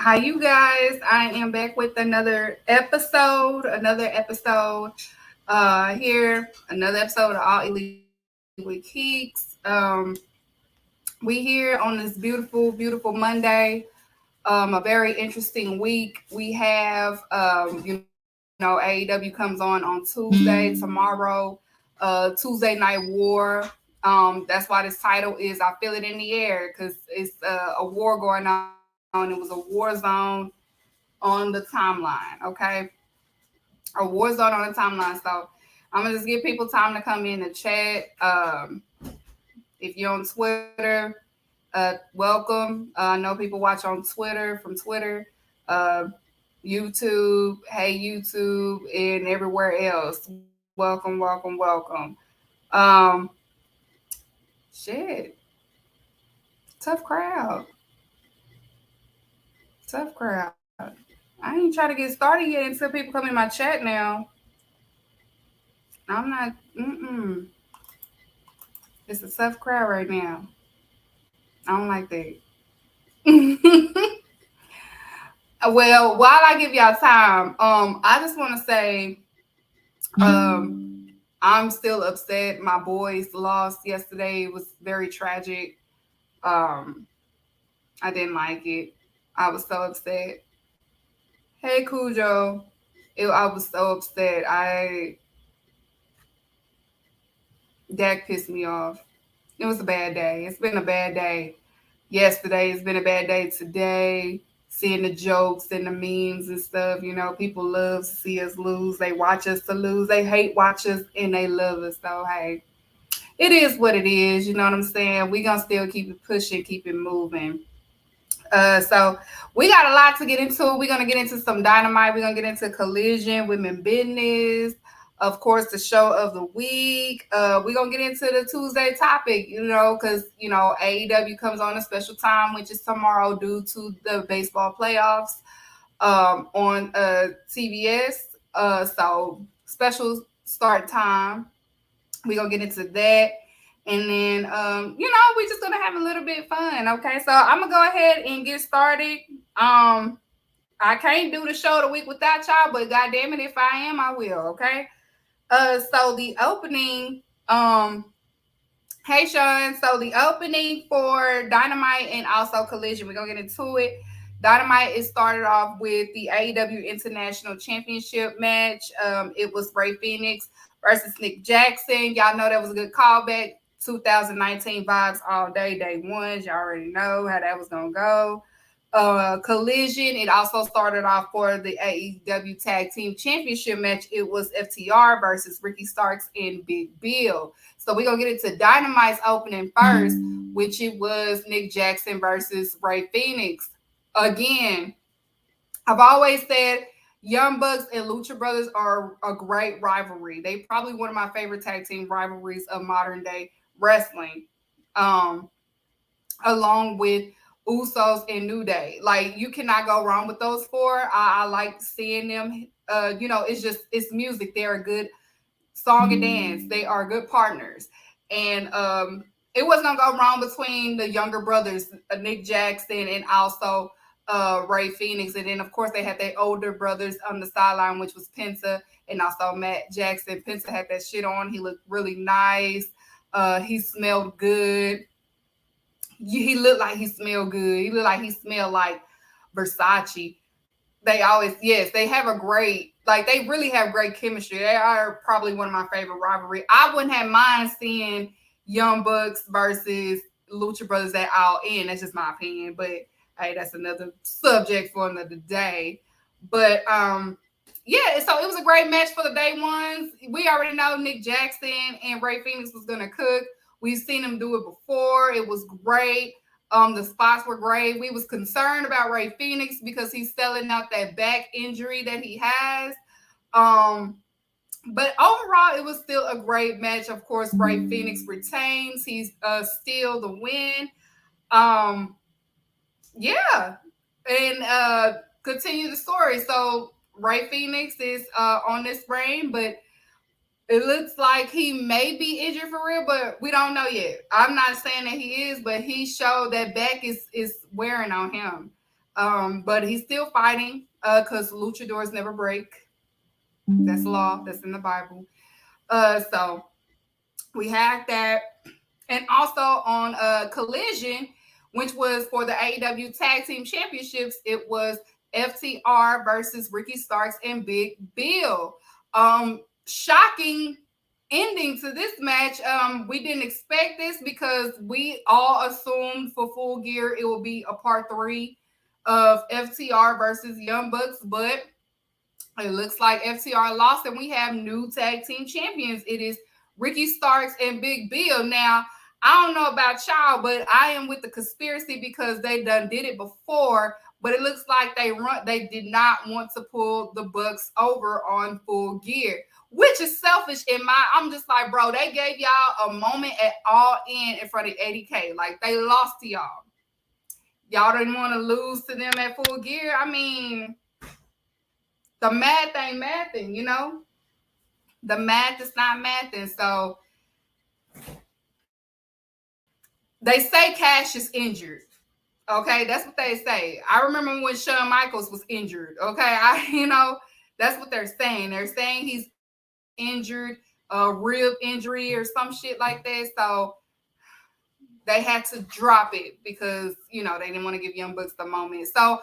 Hi, you guys. I am back with another episode. Here. Another episode of All Elite with Keeks. We here on this beautiful, beautiful Monday. A very interesting week. We have, AEW comes on Tuesday, tomorrow, Tuesday Night War. That's why this title is I Feel It in the Air, because it's a war going on. It was a war zone on the timeline, okay? A war zone on the timeline. So I'm going to just give people time to come in and chat. If you're on Twitter, welcome. I know people watch on Twitter, from Twitter, YouTube, hey YouTube, and everywhere else. Welcome, welcome, welcome. Shit. Tough crowd. I ain't trying to get started yet until people come in my chat now. I'm not, It's a tough crowd right now. I don't like that. Well, while I give y'all time, I just want to say, I'm still upset. My boys lost yesterday. It was very tragic. I didn't like it. I was so upset. Hey, Cujo. I was so upset. Dak pissed me off. It was a bad day. It's been a bad day. Yesterday, it's been a bad day today. Seeing the jokes and the memes and stuff, people love to see us lose. They watch us to lose. They hate watch us and they love us. So, hey, it is what it is. You know what I'm saying? We're going to still keep it pushing, keep it moving. So we got a lot to get into. We're going to get into some Dynamite. We're going to get into Collision, Women Business. Of course, the show of the week. We're going to get into the Tuesday topic, because, AEW comes on a special time, which is tomorrow due to the baseball playoffs on TBS. So special start time. We're going to get into that. And then, we're just going to have a little bit of fun, okay? So I'm going to go ahead and get started. I can't do the show of the week without y'all, but goddamn it, if I am, I will, okay? So the opening, hey Sean, so the opening for Dynamite and also Collision, we're gonna get into it. Dynamite is started off with the AEW International Championship match. It was Rey Fénix versus Nick Jackson. Y'all know that was a good callback. 2019 vibes all day, day one. Y'all already know how that was gonna go. Collision, it also started off for the AEW Tag Team Championship match. It was FTR versus Ricky Starks and Big Bill. So we're going to get into Dynamite's opening first, which it was Nick Jackson versus Rey Fénix. Again, I've always said Young Bucks and Lucha Brothers are a great rivalry. They probably one of my favorite tag team rivalries of modern day wrestling, along with Usos and New Day. Like, you cannot go wrong with those four. I like seeing them. It's music. They're a good song and dance. They are good partners. And it wasn't going to go wrong between the younger brothers, Nick Jackson and also Rey Fénix. And then, of course, they had their older brothers on the sideline, which was Penta and also Matt Jackson. Penta had that shit on. He looked really nice. He smelled good. He looked like he smelled good. He looked like he smelled like Versace. They have a great, they really have great chemistry. They are probably one of my favorite rivalry. I wouldn't have mind seeing Young Bucks versus Lucha Brothers at All In. That's just my opinion. But hey, that's another subject for another day. But yeah, so it was a great match for the day ones. We already know Nick Jackson and Ray Phoenix was gonna cook. We've seen them do it before. It was great. The spots were great. We was concerned about Ray Phoenix because he's selling out that back injury that he has. Um, but overall, it was still a great match. Of course, Ray Phoenix retains. He's still the win. Um, yeah, and continue the story. So Ray Phoenix is on this reign, but it looks like he may be injured for real, but we don't know yet. I'm not saying that he is, but he showed that back is wearing on him. But he's still fighting because luchadors never break. That's law. That's in the Bible. So we had that. And also on Collision, which was for the AEW Tag Team Championships, it was FTR versus Ricky Starks and Big Bill. Shocking ending to this match. We didn't expect this because we all assumed for Full Gear it will be a part 3 of FTR versus Young Bucks, but it looks like FTR lost, and we have new tag team champions. It is Ricky Starks and Big Bill. Now, I don't know about y'all, but I am with the conspiracy because they done did it before. But it looks like they did not want to pull the Bucks over on Full Gear, which is selfish in my. I'm just like, bro, they gave y'all a moment at All In front of 80K. Like, they lost to y'all. Y'all didn't want to lose to them at Full Gear. I mean, the math ain't mathing, you know? The math is not mathing. So they say Cash is injured. Okay, that's what they say. I remember when Shawn Michaels was injured. Okay, that's what they're saying. They're saying he's injured, a rib injury or some shit like that. So they had to drop it because they didn't want to give Young Bucks the moment. So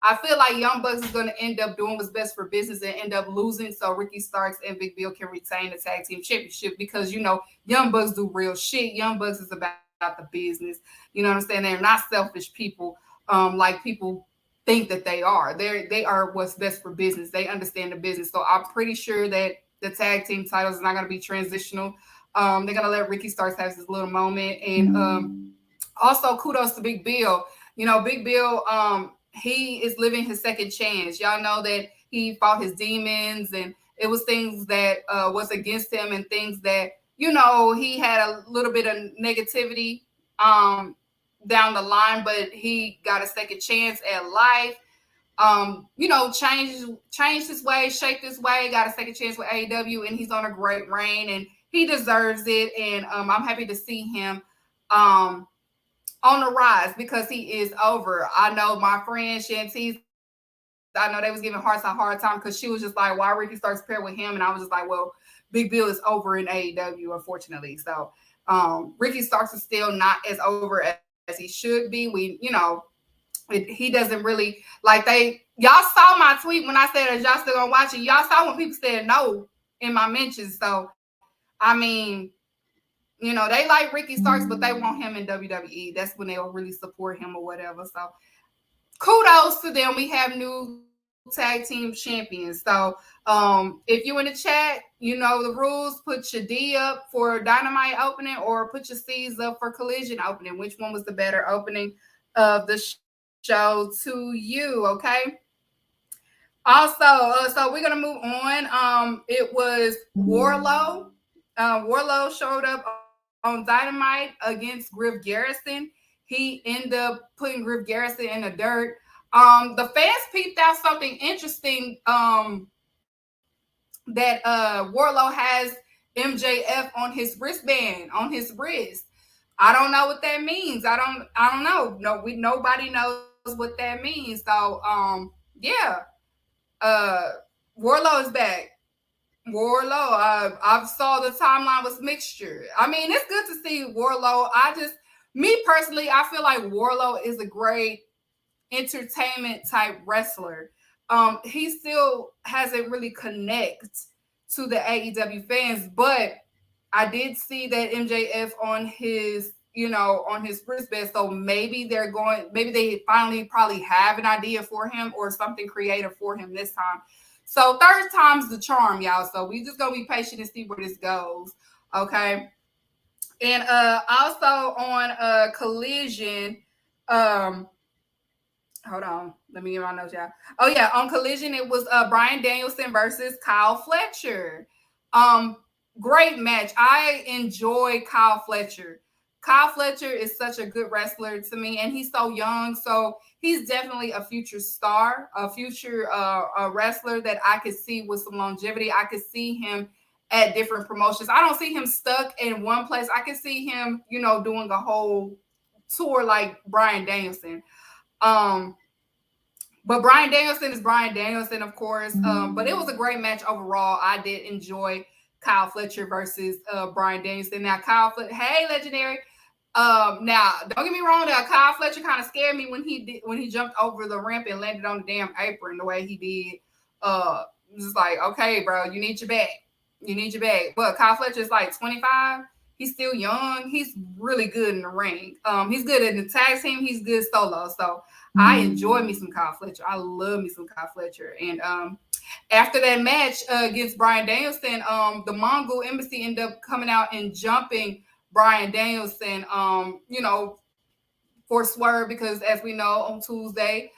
I feel like Young Bucks is going to end up doing what's best for business and end up losing, so Ricky Starks and Big Bill can retain the tag team championship because Young Bucks do real shit. Young Bucks is about the business. You know what I'm saying? They're not selfish people, like people think that they are. They are what's best for business. They understand the business. So I'm pretty sure that the tag team titles is not going to be transitional. They're going to let Ricky Starks have his little moment, and also kudos to Big Bill. Big Bill, he is living his second chance. Y'all know that he fought his demons, and it was things that was against him and things that, he had a little bit of negativity down the line, but he got a second chance at life. Changed his way, shaped his way, got a second chance with AEW, and he's on a great reign, and he deserves it. And I'm happy to see him on the rise because he is over. I know my friend Shantice, I know they was giving Hearts a hard time because she was just like, why Ricky Starks paired with him? And I was just like, well, Big Bill is over in AEW, unfortunately. So Ricky Starks is still not as over as he should be. He doesn't really y'all saw my tweet when I said, is y'all still gonna watch it? Y'all saw when people said no in my mentions. So I mean, they like Ricky Starks, but they want him in WWE. That's when they'll really support him or whatever. So kudos to them. We have new tag team champions. So if you in the chat, you know the rules. Put your D up for Dynamite opening or put your C's up for Collision opening. Which one was the better opening of the show to you? Okay. Also, so we're gonna move on. It was Warlow. Warlow showed up on Dynamite against Griff Garrison. He ended up putting Griff Garrison in the dirt. The fans peeped out something interesting. That Warlow has MJF on his wristband, on his wrist. I don't know what that means. I don't know. Nobody knows what that means. So yeah. Warlow is back. Warlow. I saw the timeline was mixture. I mean, it's good to see Warlow. Me personally, I feel like Warlow is a great entertainment type wrestler. He still hasn't really connect to the AEW fans, but I did see that MJF on his, on his wristband. So maybe they finally probably have an idea for him or something creative for him this time. So third time's the charm, y'all. So we just gonna be patient and see where this goes. Okay. And also on Collision, um, hold on, let me get my notes, y'all. Oh yeah, on Collision, it was Bryan Danielson versus Kyle Fletcher. Um, Great match. I enjoy Kyle Fletcher. Kyle Fletcher is such a good wrestler to me, and he's so young. So he's definitely a future star, a future a wrestler that I could see with some longevity. I could see him at different promotions. I don't see him stuck in one place. I can see him, doing a whole tour like Bryan Danielson. Um, but Bryan Danielson is Bryan Danielson, of course. But it was a great match overall. I did enjoy Kyle Fletcher versus Bryan Danielson. Now, hey, Legendary. Now, don't get me wrong. Now, Kyle Fletcher kind of scared me when he jumped over the ramp and landed on the damn apron the way he did. Just like, okay, bro, you need your back. You need your bag. But Kyle Fletcher is like 25. He's still young. He's really good in the ring. He's good in the tag team. He's good solo. So I enjoy me some Kyle Fletcher. I love me some Kyle Fletcher. And after that match against Bryan Danielson, the Mongol Embassy ended up coming out and jumping Bryan Danielson, for Swerve, because as we know, on Tuesday,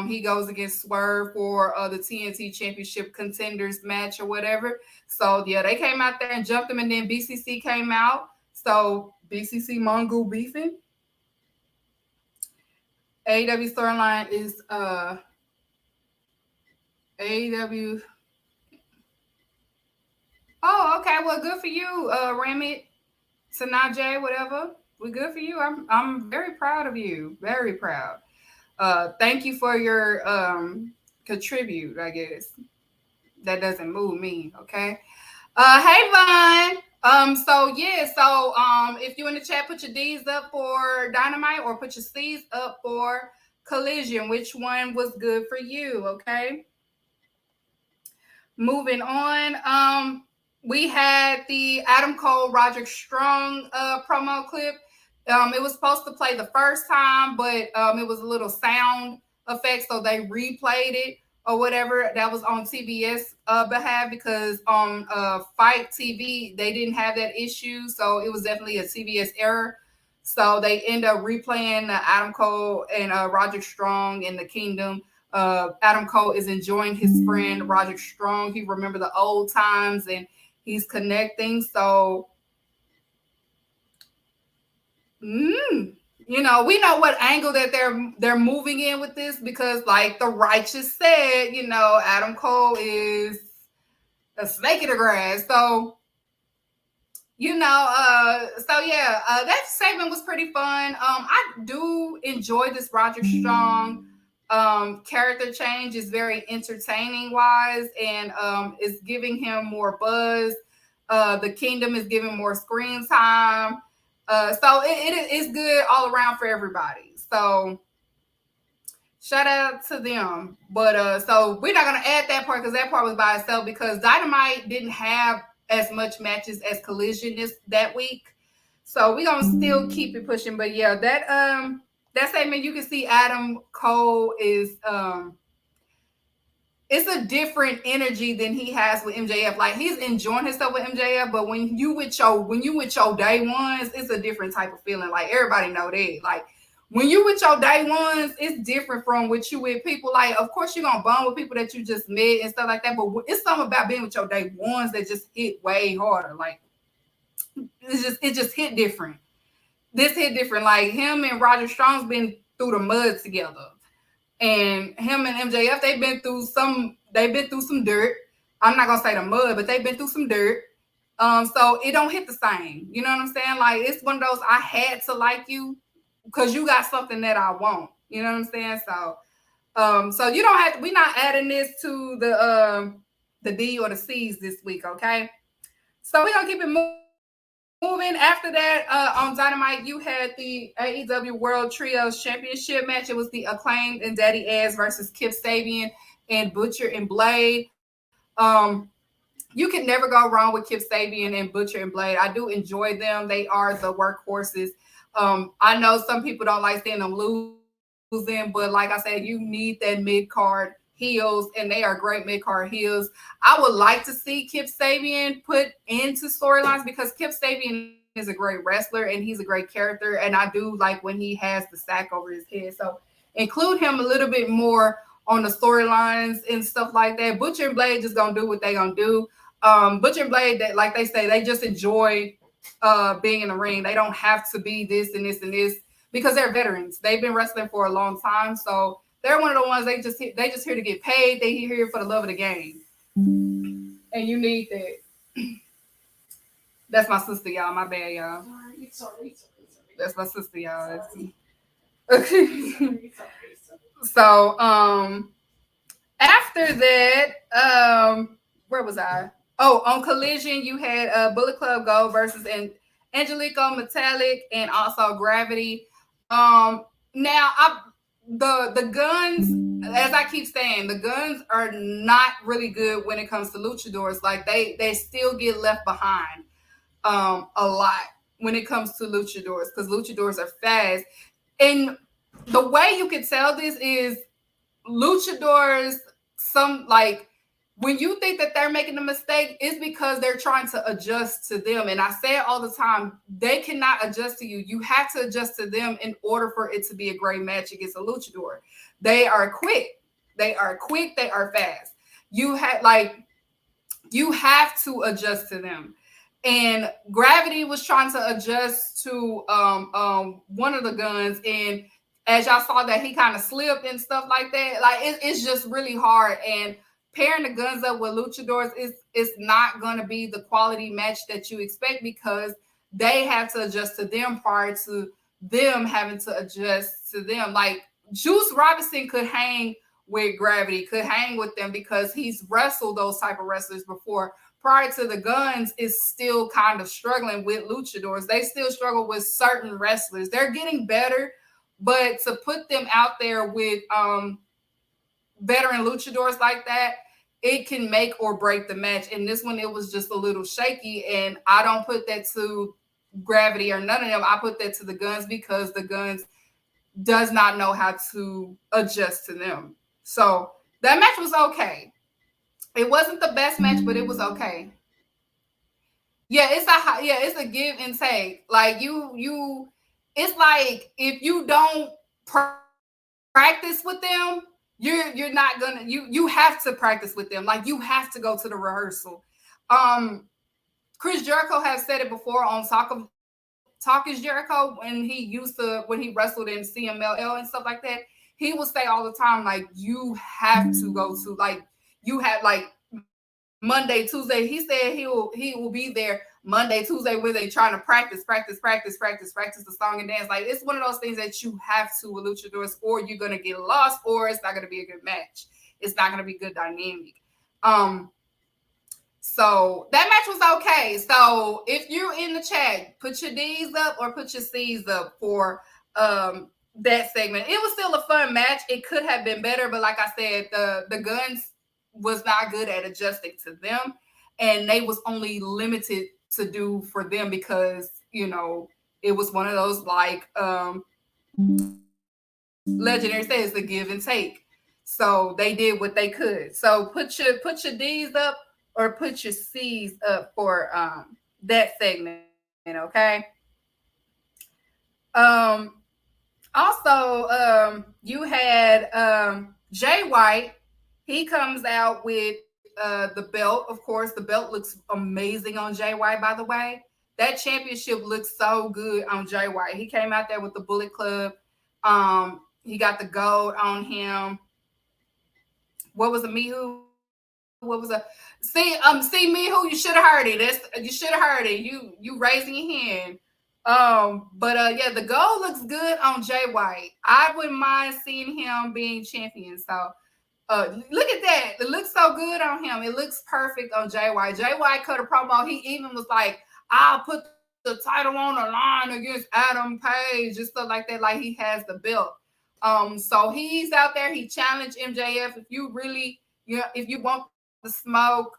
he goes against Swerve for the TNT Championship Contenders match or whatever. So, yeah, they came out there and jumped him, and then BCC came out. So, BCC Mongol beefing. AEW storyline is AEW. Oh, okay. Well, good for you, Ramit, Sanaje, whatever. We're good for you. I'm very proud of you. Very proud. Thank you for your contribute, I guess. That doesn't move me, okay? Hey Vaughn. If you in the chat, put your D's up for Dynamite or put your C's up for Collision. Which one was good for you? Okay. Moving on. We had the Adam Cole Roderick Strong promo clip. It was supposed to play the first time, but it was a little sound effect, so they replayed it or whatever. That was on TBS behalf, because on Fight TV they didn't have that issue, so it was definitely a TBS error. So they end up replaying Adam Cole and Roderick Strong in the Kingdom. Adam Cole is enjoying his friend Roderick Strong. He remembered the old times and he's connecting. So we know what angle that they're moving in with this, because like the Righteous said, Adam Cole is a snake in the grass. So that segment was pretty fun. I do enjoy this Roderick Strong character change. Is very entertaining wise, and is giving him more buzz. The Kingdom is giving more screen time. So it is good all around for everybody. So shout out to them. But so we're not gonna add that part because that part was by itself, because Dynamite didn't have as much matches as Collision that week. So we're gonna still keep it pushing. But yeah, that segment, you can see Adam Cole is it's a different energy than he has with MJF. Like, he's enjoying himself with MJF, but when you with your day ones, it's a different type of feeling. Like, everybody know that. Like, when you with your day ones, it's different from what you with people. Like, of course you're gonna bond with people that you just met and stuff like that, but it's something about being with your day ones that just hit way harder. Like, it just hit different. This hit different. Like, him and Roger Strong's been through the mud together. And him and MJF, they've been through some dirt. I'm not gonna say the mud, but they've been through some dirt. So it don't hit the same. You know what I'm saying? Like, it's one of those, I had to like you because you got something that I want. You know what I'm saying? So you don't have to, we're not adding this to the D or the C's this week, okay? So we're gonna keep it moving. After that, on Dynamite, you had the AEW World Trios Championship match. It was the Acclaimed and Daddy Ass versus Kip Sabian and Butcher and Blade. You can never go wrong with Kip Sabian and Butcher and Blade. I do enjoy them. They are the workhorses I know some people don't like seeing them losing, but like I said, you need that mid card heels, and they are great mid card heels. I would like to see Kip Sabian put into storylines because Kip Sabian is a great wrestler and he's a great character, and I do like when he has the sack over his head. So include him a little bit more on the storylines and stuff like that. Butcher and Blade just gonna do what they gonna do. Butcher and Blade, that like they say, they just enjoy being in the ring. They don't have to be this and this and this because they're veterans. They've been wrestling for a long time, so they're one of the ones they just here to get paid. They here for the love of the game, and you need that. That's my sister, y'all. My bad, y'all. Sorry. That's my sister, y'all. Okay. So after that, where was I? Oh, on Collision, you had Bullet Club Gold versus Angelico Metallic and also Gravity. Now the guns, as I keep saying, the guns are not really good when it comes to luchadors. Like they still get left behind a lot when it comes to luchadors because luchadors are fast. And the way you can tell this is luchadors, some like when you think that they're making a mistake, it's because they're trying to adjust to them. And I say it all the time, they cannot adjust to you. You have to adjust to them in order for it to be a great match against a luchador. They are quick. They are fast. You have to adjust to them. And Gravity was trying to adjust to one of the guns, and as y'all saw that he kind of slipped and stuff like that. Like it's just really hard. And pairing the guns up with luchadors is not going to be the quality match that you expect because they have to adjust to them prior to them having to adjust to them. Like Juice Robinson could hang with Gravity, could hang with them because he's wrestled those type of wrestlers before. Prior to the guns is still kind of struggling with luchadors. They still struggle with certain wrestlers. They're getting better, but to put them out there with veteran luchadors like that, it can make or break the match. And this one, it was just a little shaky. And I don't put that to Gravity or none of them. I put that to the guns because the guns does not know how to adjust to them. So that match was okay. It wasn't the best match, but it was okay. Yeah, it's a give and take. Like you it's like if you don't practice with them, you're not gonna you have to practice with them. Like you have to go to the rehearsal. Chris Jericho has said it before on Talk is Jericho when he wrestled in CMLL and stuff like that. He will say all the time, like, you have to go to, like, you have like Monday, Tuesday. He said he will be there Monday, Tuesday with they trying to practice the song and dance. Like it's one of those things that you have to with luchadors, or you're gonna get lost, or it's not gonna be a good match. It's not gonna be good dynamic. So that match was okay. So if you're in the chat, put your D's up or put your C's up for that segment. It was still a fun match. It could have been better, but like I said, the guns was not good at adjusting to them, and they was only limited to do for them because it was one of those like Legendary says the give and take. So they did what they could. So put your D's up or put your C's up for that segment, okay? Also, you had Jay White. He comes out with the belt. Of course, the belt looks amazing on Jay White, by the way. That championship looks so good on Jay White. He came out there with the Bullet Club. He got the gold on him. What was a Mihu? What was a see Mihu? You should have heard it. You should have heard it. You raising your hand. Yeah, the gold looks good on Jay White. I wouldn't mind seeing him being champion. So look at that. It looks so good on him. It looks perfect on Jay White. Jay White cut a promo. He even was like, I'll put the title on the line against Adam Page and stuff like that. Like he has the belt. So he's out there. He challenged MJF. If you want the smoke,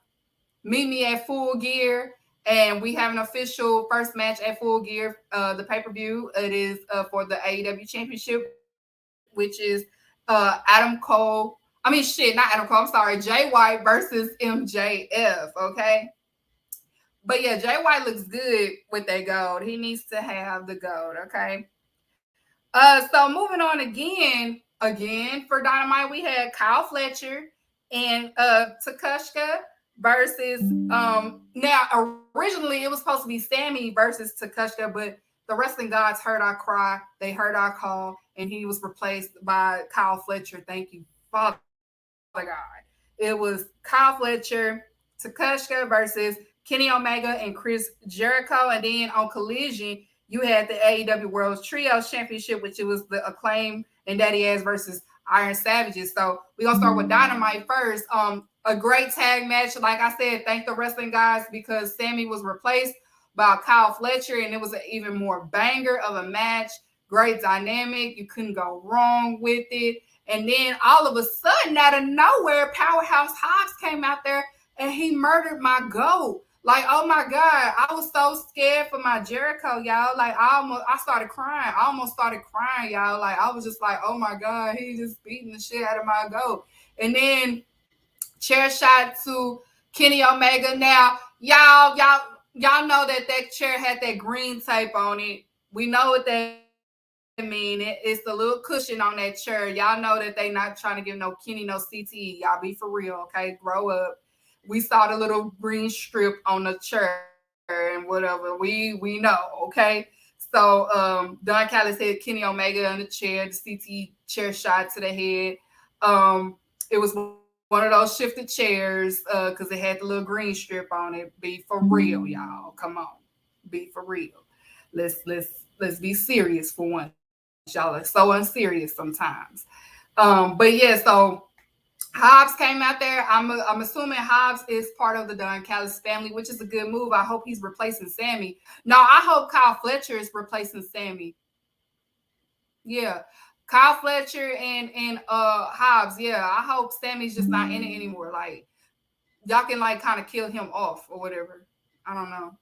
meet me at Full Gear. And we have an official first match at Full Gear, the pay-per-view. It is for the AEW Championship, which is Adam Cole. I mean, shit, not Adam Cole. I'm sorry, Jay White versus MJF. Okay. But yeah, Jay White looks good with that gold. He needs to have the gold. Okay. So moving on again for Dynamite, we had Kyle Fletcher and Takushka versus now originally it was supposed to be Sammy versus Takushka, but the wrestling gods heard our cry, they heard our call, and he was replaced by Kyle Fletcher. Thank you, Father God. It was Kyle Fletcher, Takushka versus Kenny Omega and Chris Jericho. And then on Collision, you had the AEW World Trios Championship, which it was the Acclaim and Daddy Ass versus Iron Savages. So we're gonna start with Dynamite first. A great tag match. Like I said, thank the wrestling guys because Sammy was replaced by Kyle Fletcher, and it was an even more banger of a match. Great dynamic. You couldn't go wrong with it. And then all of a sudden, out of nowhere, Powerhouse Hobbs came out there and he murdered my goat. Like, oh my God, I was so scared for my Jericho, y'all. Like, I started crying. I almost started crying, y'all. Like, I was just like, oh my God, he just beating the shit out of my goat. And then chair shot to Kenny Omega. Now, y'all know that chair had that green tape on it. We know what that mean. It's the little cushion on that chair. Y'all know that they not trying to give no Kenny no CTE. Y'all be for real, okay? Grow up. We saw the little green strip on the chair and whatever. We know, okay? So Don Callis had Kenny Omega on the chair, the CTE chair shot to the head. It was one of those shifted chairs because it had the little green strip on it. Be for real, y'all. Come on. Be for real. Let's be serious for once. Y'all are so unserious sometimes. But yeah, so Hobbs came out there. I'm assuming Hobbs is part of the Don Callis family, which is a good move. I hope he's replacing Sammy. No, I hope Kyle Fletcher is replacing Sammy. Yeah. Kyle Fletcher and Hobbs. Yeah, I hope Sammy's just not in it anymore. Like y'all can like kind of kill him off or whatever. I don't know.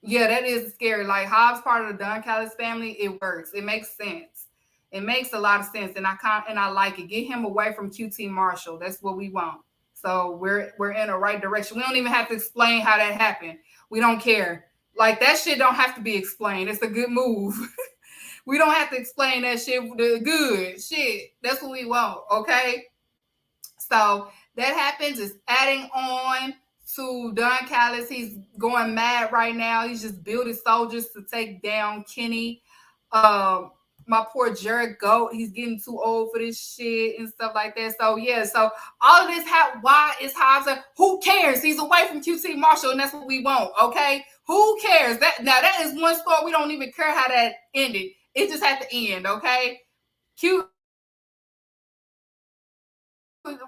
Yeah, that is scary. Like Hobbs part of the Don Callis family, it works. It makes sense. It makes a lot of sense, and I like it. Get him away from QT Marshall. That's what we want. So we're in the right direction. We don't even have to explain how that happened. We don't care. Like that shit don't have to be explained. It's a good move. We don't have to explain that shit. The good shit. That's what we want. Okay. So that happens. It's adding on to Don Callis. He's going mad right now. He's just building soldiers to take down Kenny. My poor Jared Goat, he's getting too old for this shit and stuff like that. So yeah, so all of this, why is Hobbs? Who cares? He's away from QT Marshall, and that's what we want. Okay, who cares? That is one story we don't even care how that ended. It just had to end. Okay,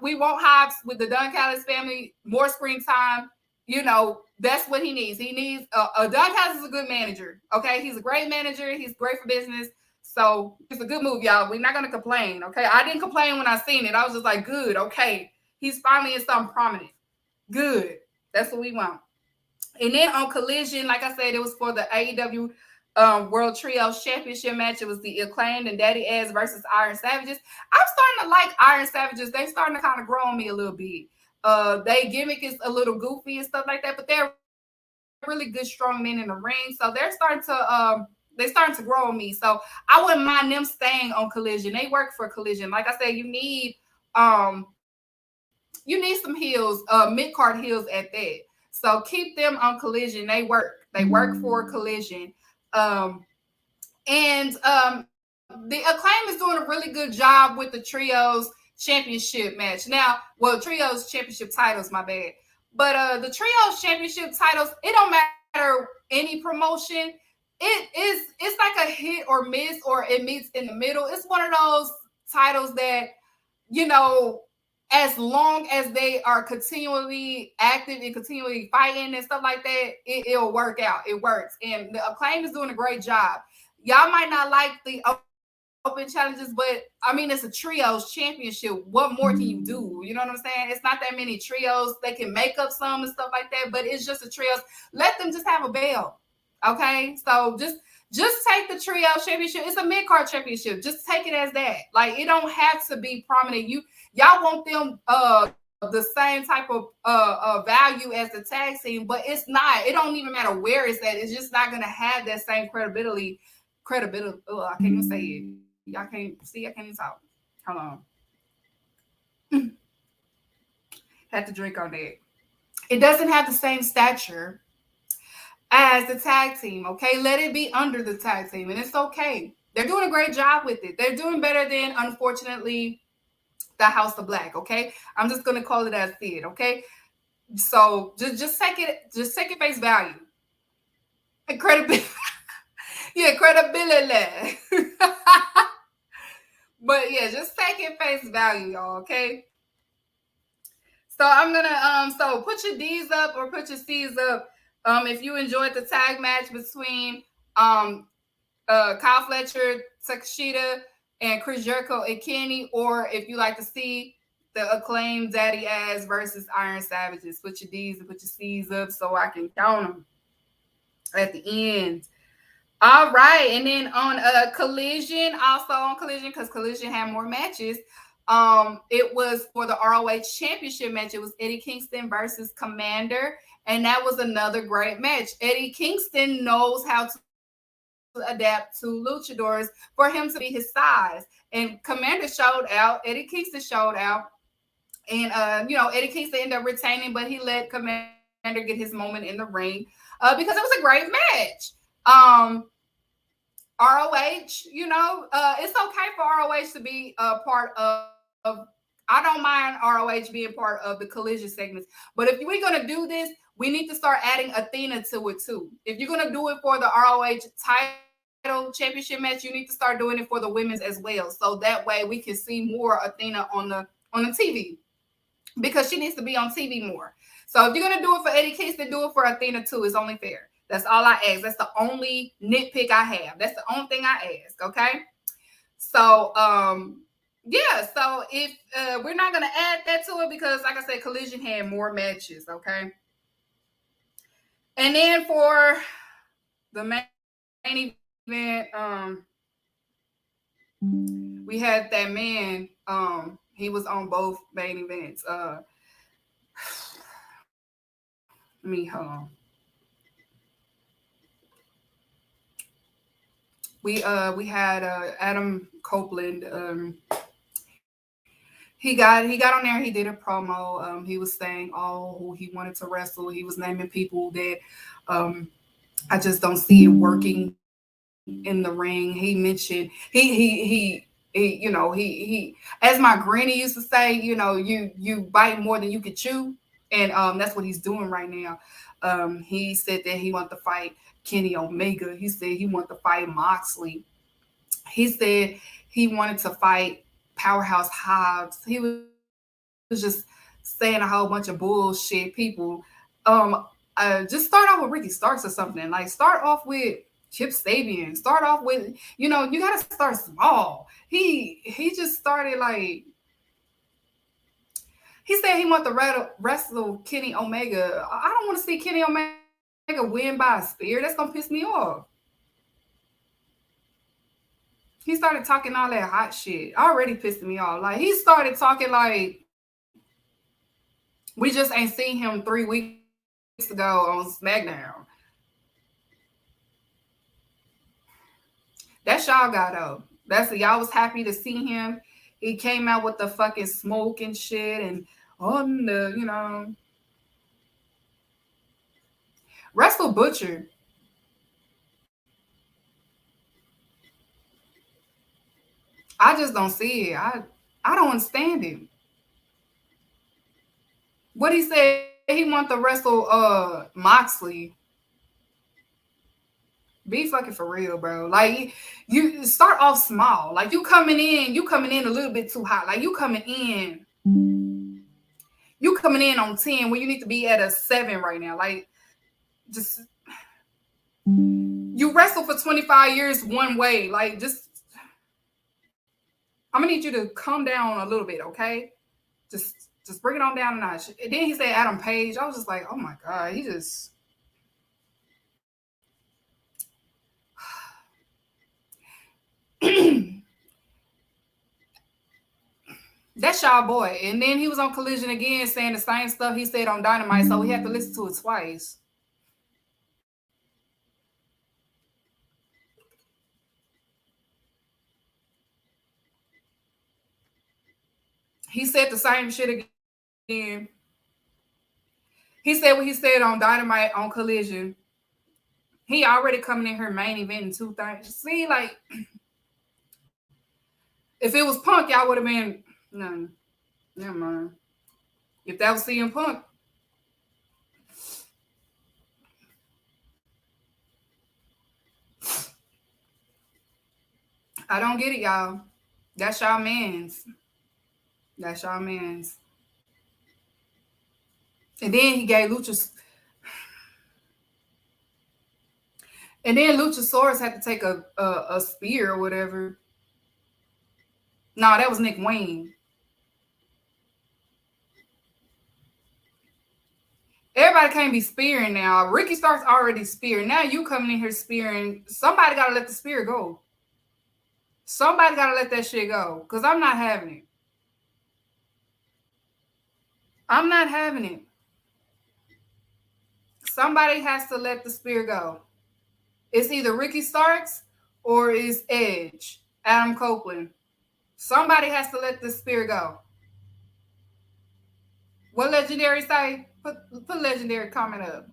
we want Hobbs with the Don Callis family, more screen time. You know, that's what he needs. He needs Don Callis is a good manager. Okay, he's a great manager. He's great for business. So it's a good move, y'all. We're not gonna complain. Okay, I didn't complain when I seen it. I was just like, good. Okay, he's finally in something prominent. Good. That's what we want. And then on Collision, like I said, it was for the AEW World Trios Championship match. It was the Acclaimed and Daddy Ass versus Iron Savages. I'm starting to like Iron Savages. They starting to kind of grow on me a little bit. They gimmick is a little goofy and stuff like that, but they're really good, strong men in the ring. So they're starting to grow on me. So I wouldn't mind them staying on Collision. They work for Collision. Like I said, you need some heels, mid-card heels at that. So keep them on Collision. They work. They work for Collision. The Acclaim is doing a really good job with the Trios Championship match. Now, well, Trios Championship titles, my bad. But the Trios Championship titles, it don't matter any promotion. It's like a hit or miss, or it meets in the middle. It's one of those titles that, you know, as long as they are continually active and continually fighting and stuff like that, it'll work out. It works. And the Acclaim is doing a great job. Y'all might not like the open challenges, but I mean, it's a trios championship. What more can you do? You know what I'm saying? It's not that many trios. They can make up some and stuff like that, but it's just a trios. Let them just have a belt. Okay, so just take the trio championship. It's a mid card championship. Just take it as that. Like, it don't have to be prominent. Y'all want them the same type of value as the tag team, but it's not. It don't even matter where it's at. It's just not gonna have that same credibility. Oh, I can't even say it. Y'all can't see. I can't even talk. Hold on. Had to drink on that. It doesn't have the same stature as the tag team, okay? Let it be under the tag team, and it's okay. They're doing a great job with it. They're doing better than, unfortunately, the House of Black, okay? I'm just gonna call it as it, okay? So just take it face value. And credibility. Yeah, credibility. But yeah, just take it face value, y'all, okay? So I'm gonna so put your D's up or put your C's up. If you enjoyed the tag match between Kyle Fletcher, Takeshita, and Chris Jericho and Kenny, or if you like to see the Acclaimed Daddy Ass versus Iron Savages, put your D's and put your C's up so I can count them at the end. All right, and then on Collision, also on Collision, because Collision had more matches. It was for the ROH Championship match. It was Eddie Kingston versus Commander, and that was another great match. Eddie Kingston knows how to adapt to luchadors for him to be his size, and Commander showed out. Eddie Kingston showed out, and Eddie Kingston ended up retaining, but he let Commander get his moment in the ring because it was a great match. ROH, it's okay for ROH to be a part of. I don't mind ROH being part of the Collision segments, but if we're gonna do this, we need to start adding Athena to it too. If you're gonna do it for the ROH title championship match, you need to start doing it for the women's as well, so that way we can see more Athena on the TV, because she needs to be on TV more. So if you're gonna do it for Eddie Kingston, do it for Athena too. It's only fair. That's all I ask. That's the only nitpick I have. That's the only thing I ask. Okay. So, yeah. So if we're not going to add that to it, because like I said, Collision had more matches. Okay. And then for the main event, we had that man. He was on both main events. Hold on. We had Adam Copeland. He got on there. He did a promo. He was saying who he wanted to wrestle. He was naming people that I just don't see it working in the ring. He mentioned he as my granny used to say, you bite more than you can chew, and that's what he's doing right now. He said that he wanted to fight Kenny Omega. He said he wanted to fight Moxley. He said he wanted to fight Powerhouse Hobbs. He was just saying a whole bunch of bullshit. People, just start off with Ricky Starks or something. Like, start off with Chip Sabian. Start off with, you got to start small. He just started like. He said he wanted to wrestle Kenny Omega. I don't want to see Kenny Omega win by a spear. That's going to piss me off. He started talking all that hot shit. Already pissed me off. Like, he started talking like we just ain't seen him 3 weeks ago on SmackDown. That's y'all got though. Y'all was happy to see him. He came out with the fucking smoke and shit, and Wrestle Butcher. I just don't see it. I don't understand him. What he said, he want to wrestle Moxley. Be fucking for real, bro. Like, you start off small. Like, you coming in a little bit too hot. Like, you coming in on 10 when you need to be at a 7 right now. Like, just you wrestle for 25 years one way. Like, just I'm gonna need you to calm down a little bit, okay? Just bring it on down a notch. And then he said Adam Page. I was just like, oh my God, he just that's y'all boy. And then he was on Collision again saying the same stuff he said on Dynamite, so we had to listen to it twice. He said the same shit again. He said what he said on Dynamite on Collision. He already coming in here main event in 2 things. See, like, if it was Punk, y'all would have been no, never mind. If that was CM Punk, I don't get it, y'all. That's y'all man's. That's y'all man's. And then he gave Lucha. And then Luchasaurus had to take a spear or whatever. No, that was Nick Wayne. Everybody can't be spearing now. Ricky Stark's already spearing. Now you coming in here spearing. Somebody got to let the spear go. Somebody got to let that shit go. Because I'm not having it. I'm not having it. Somebody has to let the spear go. It's either Ricky Starks or it's Edge, Adam Copeland. Somebody has to let the spear go. What Legendary say? Put Legendary comment up.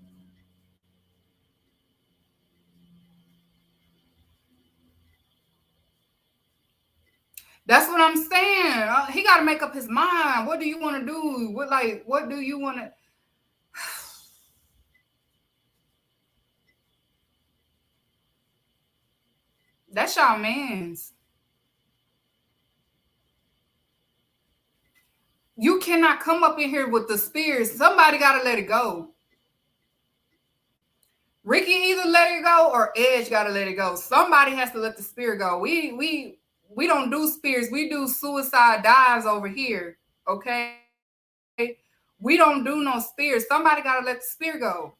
That's what I'm saying. He got to make up his mind. What do you want to do? What do you want to? That's y'all man's. You cannot come up in here with the spears. Somebody got to let it go. Ricky either let it go or Edge got to let it go. Somebody has to let the spear go. We don't do spears. We do suicide dives over here. Okay. We don't do no spears. Somebody got to let the spear go.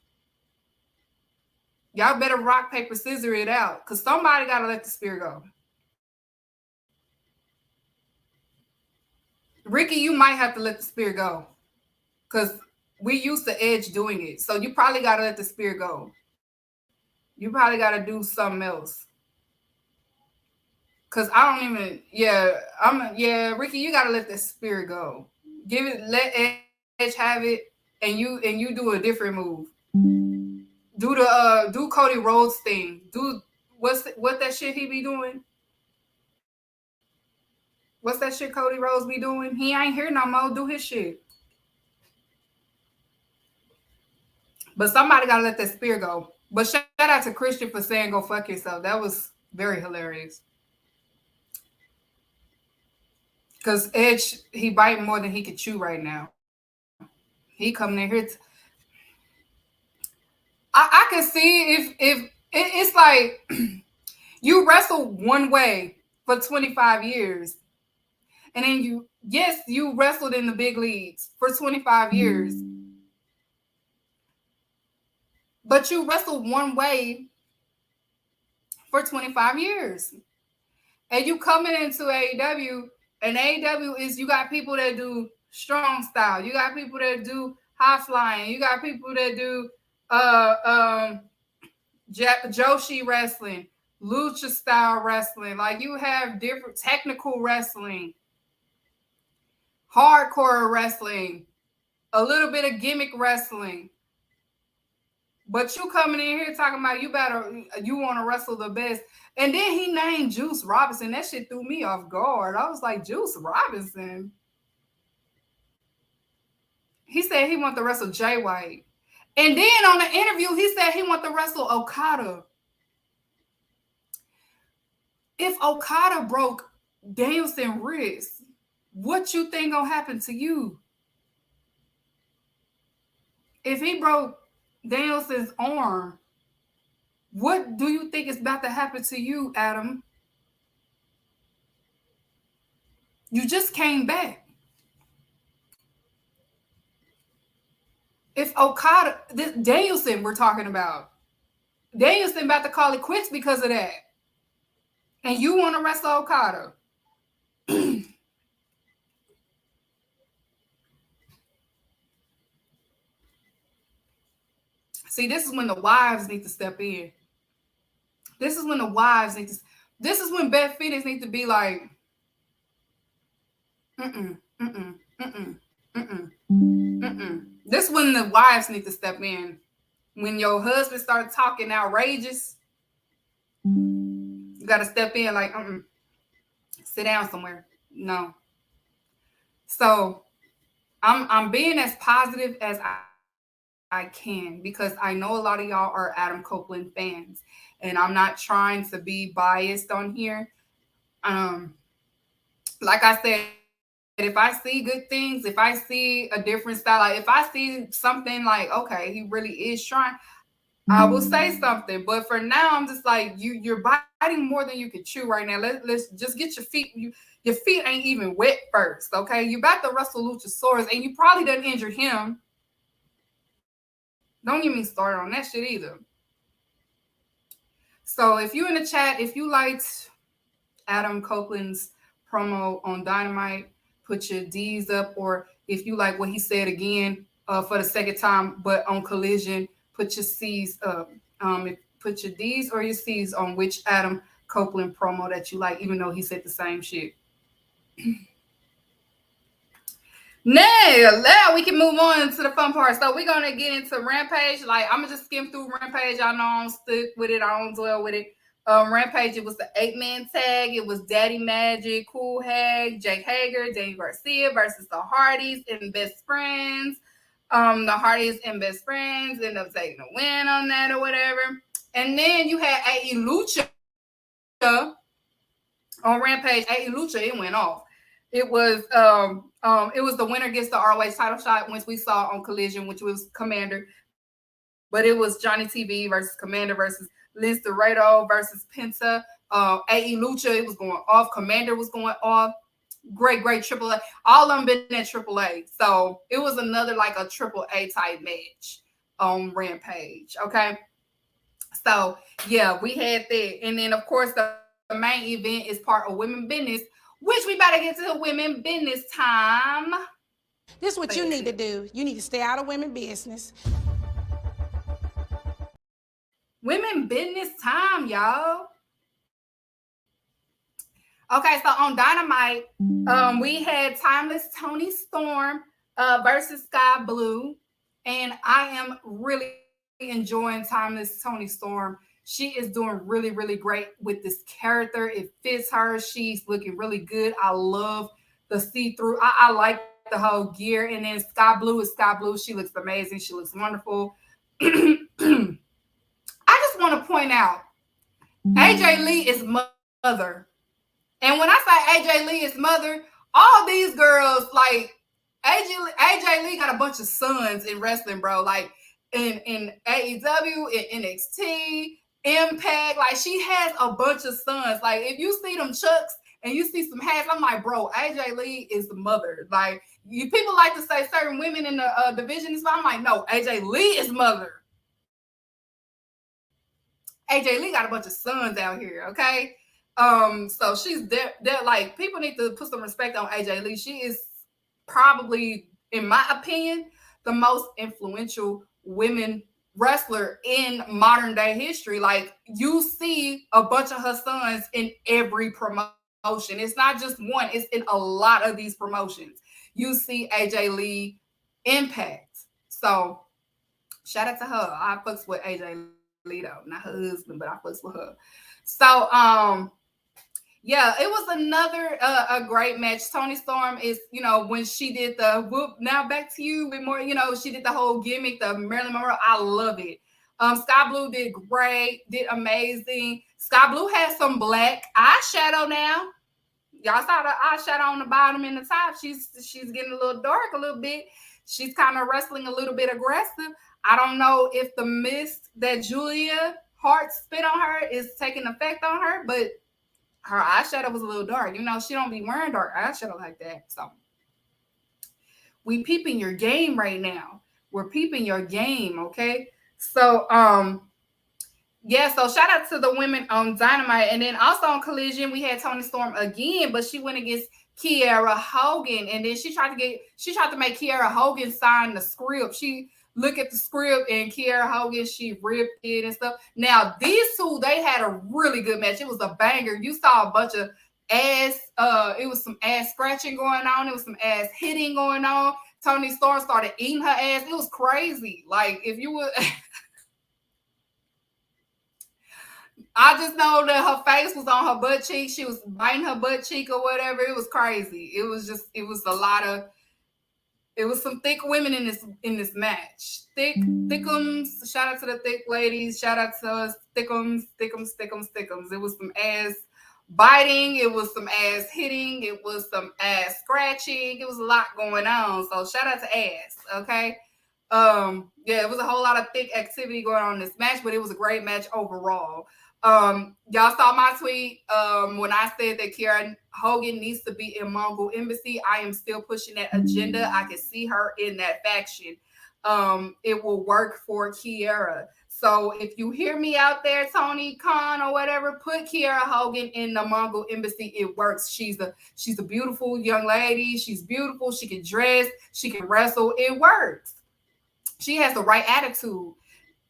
Y'all better rock, paper, scissor it out because somebody got to let the spear go. Ricky, you might have to let the spear go because we used to Edge doing it. So you probably got to let the spear go. You probably got to do something else. Because I don't even, Ricky, you got to let the spear go. Let Edge have it and you do a different move. Do Cody Rhodes thing. What that shit he be doing? What's that shit Cody Rhodes be doing? He ain't here no more. Do his shit. But somebody gotta let that spear go. But shout out to Christian for saying go fuck yourself. That was very hilarious. Because Edge, he biting more than he could chew right now. He coming in here. I can see if it's like you wrestle one way for 25 years. And then you wrestled in the big leagues for 25 years. But you wrestled one way for 25 years. And you coming into AEW, and AEW is you got people that do strong style. You got people that do high flying. You got people that do Joshi wrestling, lucha style wrestling. Like you have different technical wrestling, hardcore wrestling, a little bit of gimmick wrestling. But you coming in here talking about you want to wrestle the best. And then he named Juice Robinson. That shit threw me off guard. I was like, Juice Robinson? He said he want to wrestle Jay White. And then on the interview, he said he want to wrestle Okada. If Okada broke Danielson's wrist, what you think gonna happen to you? If he broke Danielson's arm, what do you think is about to happen to you, Adam? You just came back. If Okada, this Danielson we're talking about, Danielson about to call it quits because of that. And you want to wrestle Okada. See, this is when the wives need to step in. This is when the wives need to. This is when Beth Phoenix needs to be like, mm-mm, mm-mm, mm-mm, mm-mm, mm-mm. This is when the wives need to step in. When your husband starts talking outrageous, you got to step in like, sit down somewhere. No. So I'm being as positive as I can because I know a lot of y'all are Adam Copeland fans, and I'm not trying to be biased on here. Like I said, if I see good things, if I see a different style, like if I see something like, okay, he really is trying, I will say something. But for now, I'm just like, you're biting more than you can chew right now. Let's just get your feet. Your feet ain't even wet first, okay? You about to wrestle Luchasaurus, and you probably done injured him. Don't get me started on that shit either. So if you in the chat, if you liked Adam Copeland's promo on Dynamite, put your D's up, or if you like what he said again for the second time, but on Collision, put your C's up. Put your D's or your C's on which Adam Copeland promo that you like, even though he said the same shit. Now we can move on to the fun part. So we're gonna get into Rampage. Like I'm gonna just skim through Rampage. I know I don't stick with it. I don't dwell with it. Rampage, it was the 8-man tag. It was Daddy Magic, Cool Hag, Jake Hager, Danny Garcia versus the Hardys and Best Friends. The Hardys and Best Friends end up taking a win on that or whatever. And then you had A.E. Lucha on Rampage. A.E. Lucha, it went off. It was the winner gets the ROH title shot, which we saw on Collision, which was Commander. But it was Johnny TV versus Commander versus Liz Dorado versus Penta. A.E. Lucha, it was going off. Commander was going off. Great AAA. All of them been at AAA. So it was another like a AAA type match on Rampage. Okay. So yeah, we had that. And then of course the main event is part of Women Business, which we better get to Women Business time. This is what you need to do. You need to stay out of women business. Women Business time, y'all. Okay, so on Dynamite, we had Timeless Toni Storm versus Sky Blue, and I am really enjoying Timeless Toni Storm. She is doing really, really great with this character. It fits her. She's looking really good. I love the see-through. I like the whole gear. And then Sky Blue is Sky Blue. She looks amazing. She looks wonderful. I just want to point out, AJ Lee is mother. And when I say AJ Lee is mother, all these girls, like AJ Lee got a bunch of sons in wrestling, bro. Like in AEW, in NXT, Impact, like she has a bunch of sons. Like if you see them chucks and you see some hats, I'm like, bro, AJ Lee is the mother. Like people like to say certain women in the division is, but I'm like, no, AJ Lee is mother. AJ Lee got a bunch of sons out here, okay? So she's there. Like people need to put some respect on AJ Lee. She is probably, in my opinion, the most influential women wrestler in modern day history. Like you see a bunch of her sons in every promotion. It's not just one, it's in a lot of these promotions. You see AJ Lee Impact. So shout out to her. I fucks with AJ Lee though, not her husband, but I fucks with her. So yeah, it was another a great match. Toni Storm is, when she did the whoop, now back to you with more, she did the whole gimmick, the Marilyn Monroe. I love it. Sky Blue did great, did amazing. Sky Blue has some black eyeshadow now. Y'all saw the eyeshadow on the bottom and the top. She's getting a little dark a little bit. She's kind of wrestling a little bit aggressive. I don't know if the mist that Julia Hart spit on her is taking effect on her, but her eyeshadow was a little dark. You know, she don't be wearing dark eyeshadow like that. So we peeping your game right now. We're peeping your game, okay? So yeah, so shout out to the women on Dynamite. And then also on Collision, we had Toni Storm again, but she went against Kiera Hogan. And then she tried to make Kiera Hogan sign the script. She looked at the script and Kiera Hogan, she ripped it and stuff. Now, these two, they had a really good match. It was a banger. You saw a bunch of ass, it was some ass scratching going on, it was some ass hitting going on. Toni Storm started eating her ass. It was crazy. Like, if you would I just know that her face was on her butt cheek. She was biting her butt cheek or whatever. It was crazy. It was a lot of, it was some thick women in this match. Thickums. Shout out to the thick ladies. Shout out to us. Thickums. It was some ass biting. It was some ass hitting. It was some ass scratching. It was a lot going on. So shout out to ass. Okay. Yeah, it was a whole lot of thick activity going on in this match, but it was a great match overall. Y'all saw my tweet when I said that Kiera Hogan needs to be in Mongol Embassy. I am still pushing that agenda. I can see her in that faction. It will work for Kiera. So if you hear me out there, Tony Khan or whatever, put Kiera Hogan in the Mongol Embassy. It works. She's a beautiful young lady. She's beautiful. She can dress. She can wrestle. It works. She has the right attitude.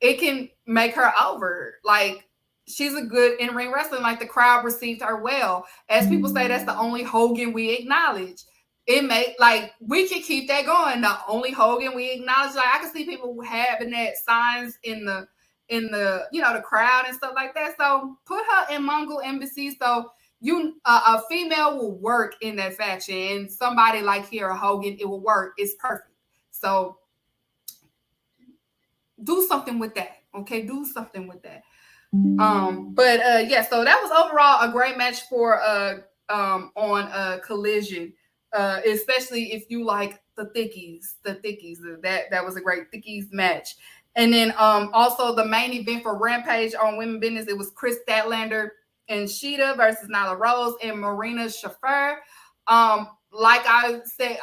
It can make her over. Like, she's a good in-ring wrestler. Like, the crowd received her well. As people say, that's the only Hogan we acknowledge. It may, like, we can keep that going. The only Hogan we acknowledge. Like, I can see people having that signs in the the crowd and stuff like that. So put her in Mongol Embassy. So a female will work in that faction, and somebody like Kiera Hogan, it will work. It's perfect. So do something with that. Okay, do something with that. But yeah, so that was overall a great match for on Collision. Especially if you like the thickies. That was a great thickies match. And then also the main event for Rampage on Women Business, it was Chris Statlander and Sheeta versus Nyla Rose and Marina Shafir. Like I said,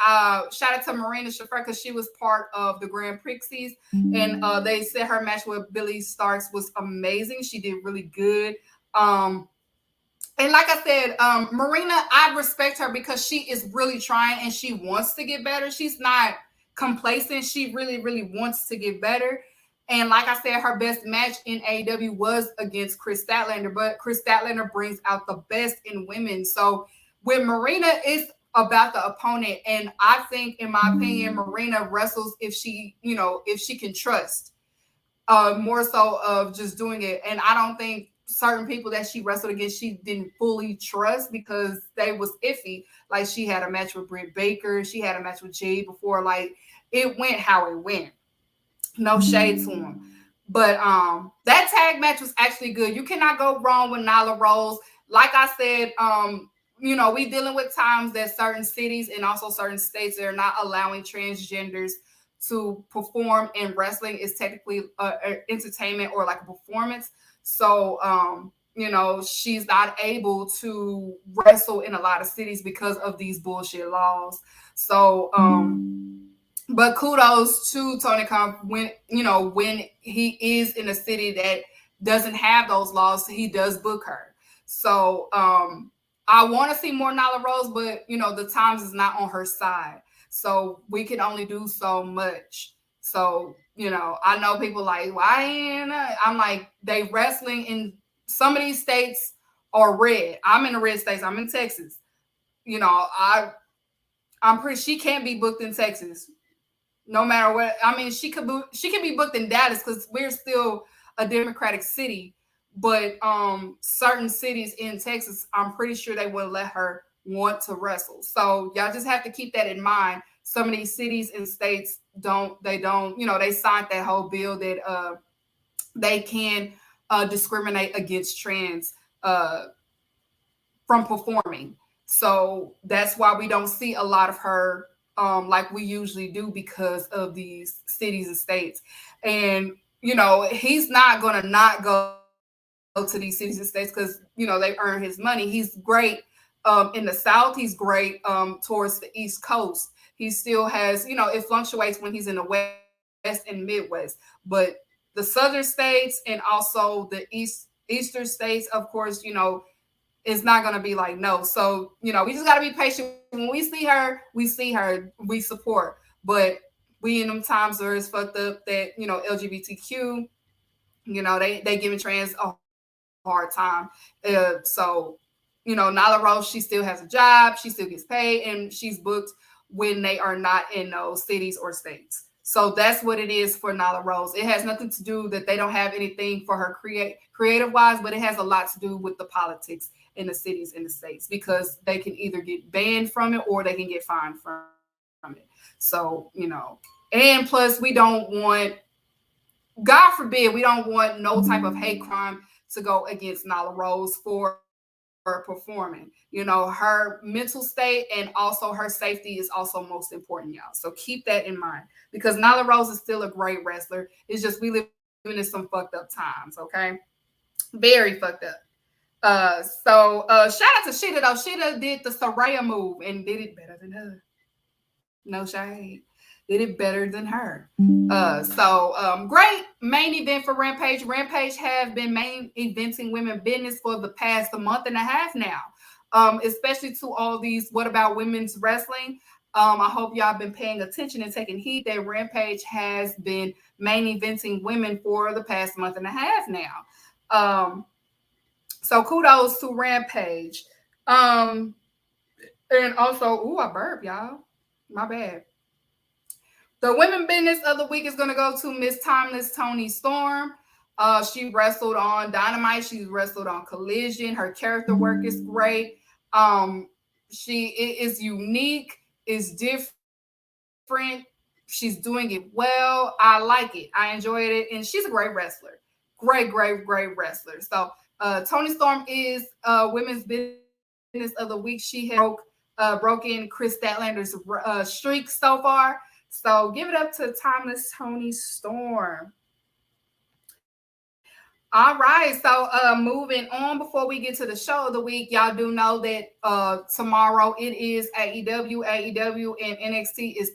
shout out to Marina Shafir because she was part of the Grand Prixies, and they said her match with Billy Starks was amazing. She did really good. And like I said, Marina, I respect her because she is really trying and she wants to get better. She's not complacent. She really, really wants to get better. And like I said, her best match in AEW was against Chris Statlander, but Chris Statlander brings out the best in women. So with Marina, it's about the opponent. And I think, in my opinion, Marina wrestles if she can trust, more so of just doing it. And I don't think certain people that she wrestled against, she didn't fully trust because they was iffy. Like, she had a match with Britt Baker. She had a match with Jade before. Like, it went how it went. No shade to him. But that tag match was actually good. You cannot go wrong with Nyla Rose. Like I said, we dealing with times that certain cities and also certain states are not allowing transgenders to perform in wrestling. Is technically entertainment or like a performance. So, she's not able to wrestle in a lot of cities because of these bullshit laws. So, but kudos to Tony Khan when he is in a city that doesn't have those laws, he does book her. So I want to see more Nyla Rose, but the times is not on her side. So we can only do so much. So, I know people like, why? I'm like, they wrestling in some of these states are red. I'm in the red states. I'm in Texas. I'm pretty, she can't be booked in Texas. No matter what. I mean, she can be booked in Dallas because we're still a Democratic city. But certain cities in Texas, I'm pretty sure they will let her want to wrestle. So y'all just have to keep that in mind. Some of these cities and states they signed that whole bill that they can discriminate against trans from performing. So that's why we don't see a lot of her like we usually do because of these cities and states. And he's not gonna not go to these cities and states because they earn his money. He's great in the South. He's great towards the East Coast. He still has, it fluctuates when he's in the West and Midwest, but the Southern states and also the Eastern states, of course, it's not going to be like no. So we just got to be patient. When we see her, we support. But we in them times where it's fucked up that LGBTQ, they giving trans a hard time. So Nyla Rose, she still has a job, she still gets paid, and she's booked when they are not in those cities or states. So that's what it is for Nyla Rose. It has nothing to do that they don't have anything for her creative wise, but it has a lot to do with the politics in the cities and the states because they can either get banned from it or they can get fined from it. So, and plus we don't want, God forbid, we don't want no type of hate crime to go against Nyla Rose for performing. Her mental state and also her safety is also most important, y'all. So keep that in mind because Nyla Rose is still a great wrestler. It's just we live in some fucked up times, okay? Very fucked up. Shout out to Sheeta though. Sheeta did the Soraya move and did it better than her. No shade. Did it better than her. Great main event for Rampage. Rampage have been main eventing women business for the past a month and a half now. Especially to all these What About Women's Wrestling. I hope y'all been paying attention and taking heed that Rampage has been main eventing women for the past month and a half now. So kudos to Rampage. And also, I burp, y'all. My bad. The women business of the week is going to go to Miss Timeless Toni Storm. She wrestled on Dynamite. She's wrestled on Collision. Her character work is great. She is unique, is different. She's doing it well. I like it. I enjoyed it. And she's a great wrestler. Great wrestler. So Toni Storm is women's business of the week. She has broken Chris Statlander's streak so far. So give it up to Timeless Toni Storm. All right. So moving on before we get to the show of the week, y'all do know that tomorrow it is AEW. AEW and NXT is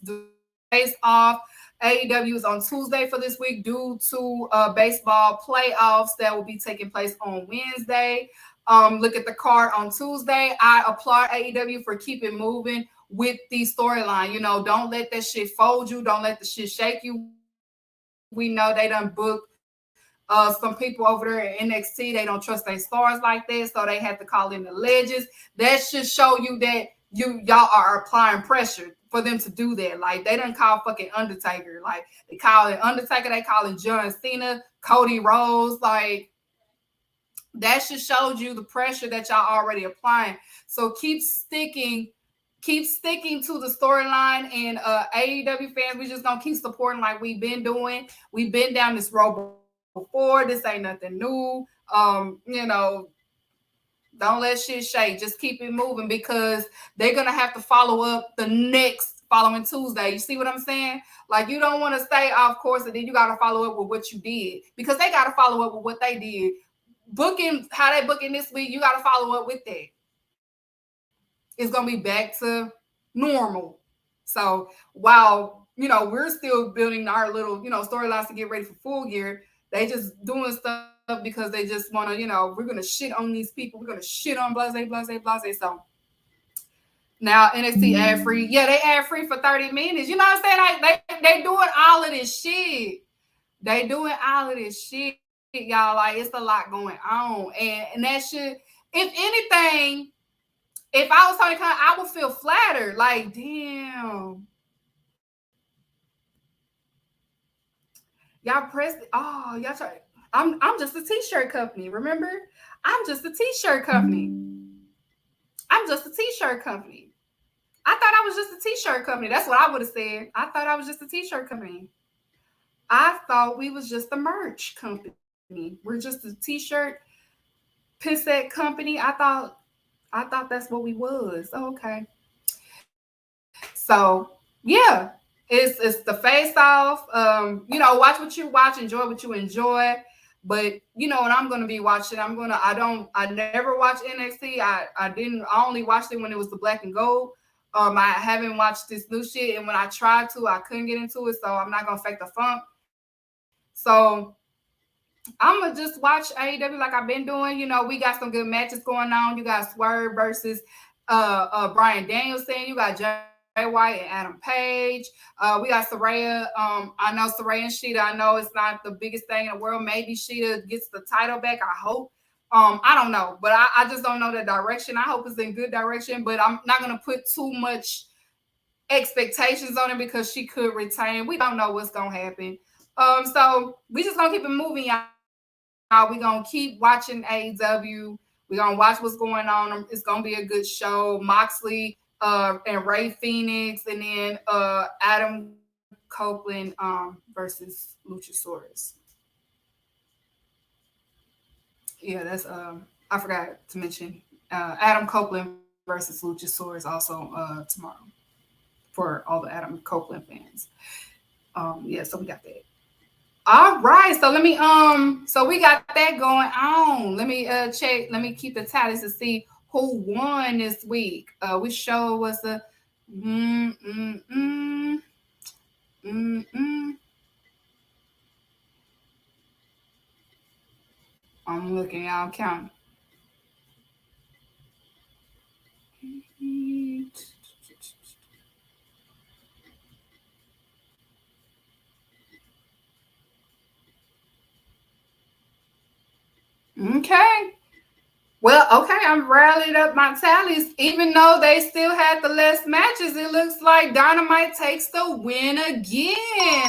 days off. AEW is on Tuesday for this week due to baseball playoffs that will be taking place on Wednesday. Look at the card on Tuesday. I applaud AEW for keeping moving with the storyline. Don't let that shit fold you. Don't let the shit shake you. We know they done booked some people over there at NXT. They don't trust their stars like that, so they have to call in the legends. That should show you that y'all are applying pressure for them to do that. Like they done call fucking Undertaker. Like they call it Undertaker. They call it John Cena, Cody Rhodes. Like that should show you the pressure that y'all already applying. So keep sticking to the storyline, and AEW fans, we just gonna keep supporting like we've been doing. We've been down this road before. This ain't nothing new. Don't let shit shake. Just keep it moving because they're gonna have to follow up the next following Tuesday. You see what I'm saying? Like you don't want to stay off course, and then you gotta follow up with what you did because they gotta follow up with what they did. Booking how they booking this week, you gotta follow up with that. It's gonna be back to normal. So while we're still building our little storylines to get ready for Full Gear, they just doing stuff because they just want to we're gonna shit on these people, we're gonna shit on blase. So now NXT ad free, yeah, they ad free for 30 minutes. You know what I'm saying? Like they doing all of this shit. They doing all of this shit, y'all. Like it's a lot going on, and that should, if anything. If I was Tony Khan, I would feel flattered. Like, damn. Y'all pressed it. Oh, y'all try. I'm just a t-shirt company, remember? I'm just a t-shirt company. I'm just a t-shirt company. I thought I was just a t-shirt company. That's what I would have said. I thought I was just a t-shirt company. I thought we was just a merch company. We're just a t-shirt pissette company. I thought that's what we was. Oh, okay. So yeah, it's the face off. Watch what you watch, enjoy what you enjoy. But you know what I'm gonna be watching? I never watched NXT. I only watched it when it was the black and gold. I haven't watched this new shit, and when I tried to, I couldn't get into it, so I'm not gonna fake the funk. So I'm gonna just watch AEW like I've been doing. You know, we got some good matches going on. You got Swerve versus Bryan Danielson. You got Jay White and Adam Page. We got Saraya. I know Saraya and Sheeta. I know it's not the biggest thing in the world. Maybe Sheeta gets the title back. I hope. I don't know, but I just don't know the direction. I hope it's in good direction, but I'm not gonna put too much expectations on it because she could retain. We don't know what's gonna happen. So we just gonna keep it moving, y'all. We gonna keep watching AEW. We gonna watch what's going on. It's gonna be a good show. Moxley and Ray Phoenix, and then Adam Copeland versus Luchasaurus. Yeah, that's I forgot to mention Adam Copeland versus Luchasaurus also tomorrow for all the Adam Copeland fans. Yeah, so we got that. All right, so let me so we got that going on. Let me check. Let me keep the tallies to see who won this week. Which show was the? Mm, mm, mm, mm, mm. I'm looking. I'll count. Okay. Well, okay, I'm rallied up my tallies. Even though they still had the less matches, it looks like Dynamite takes the win again.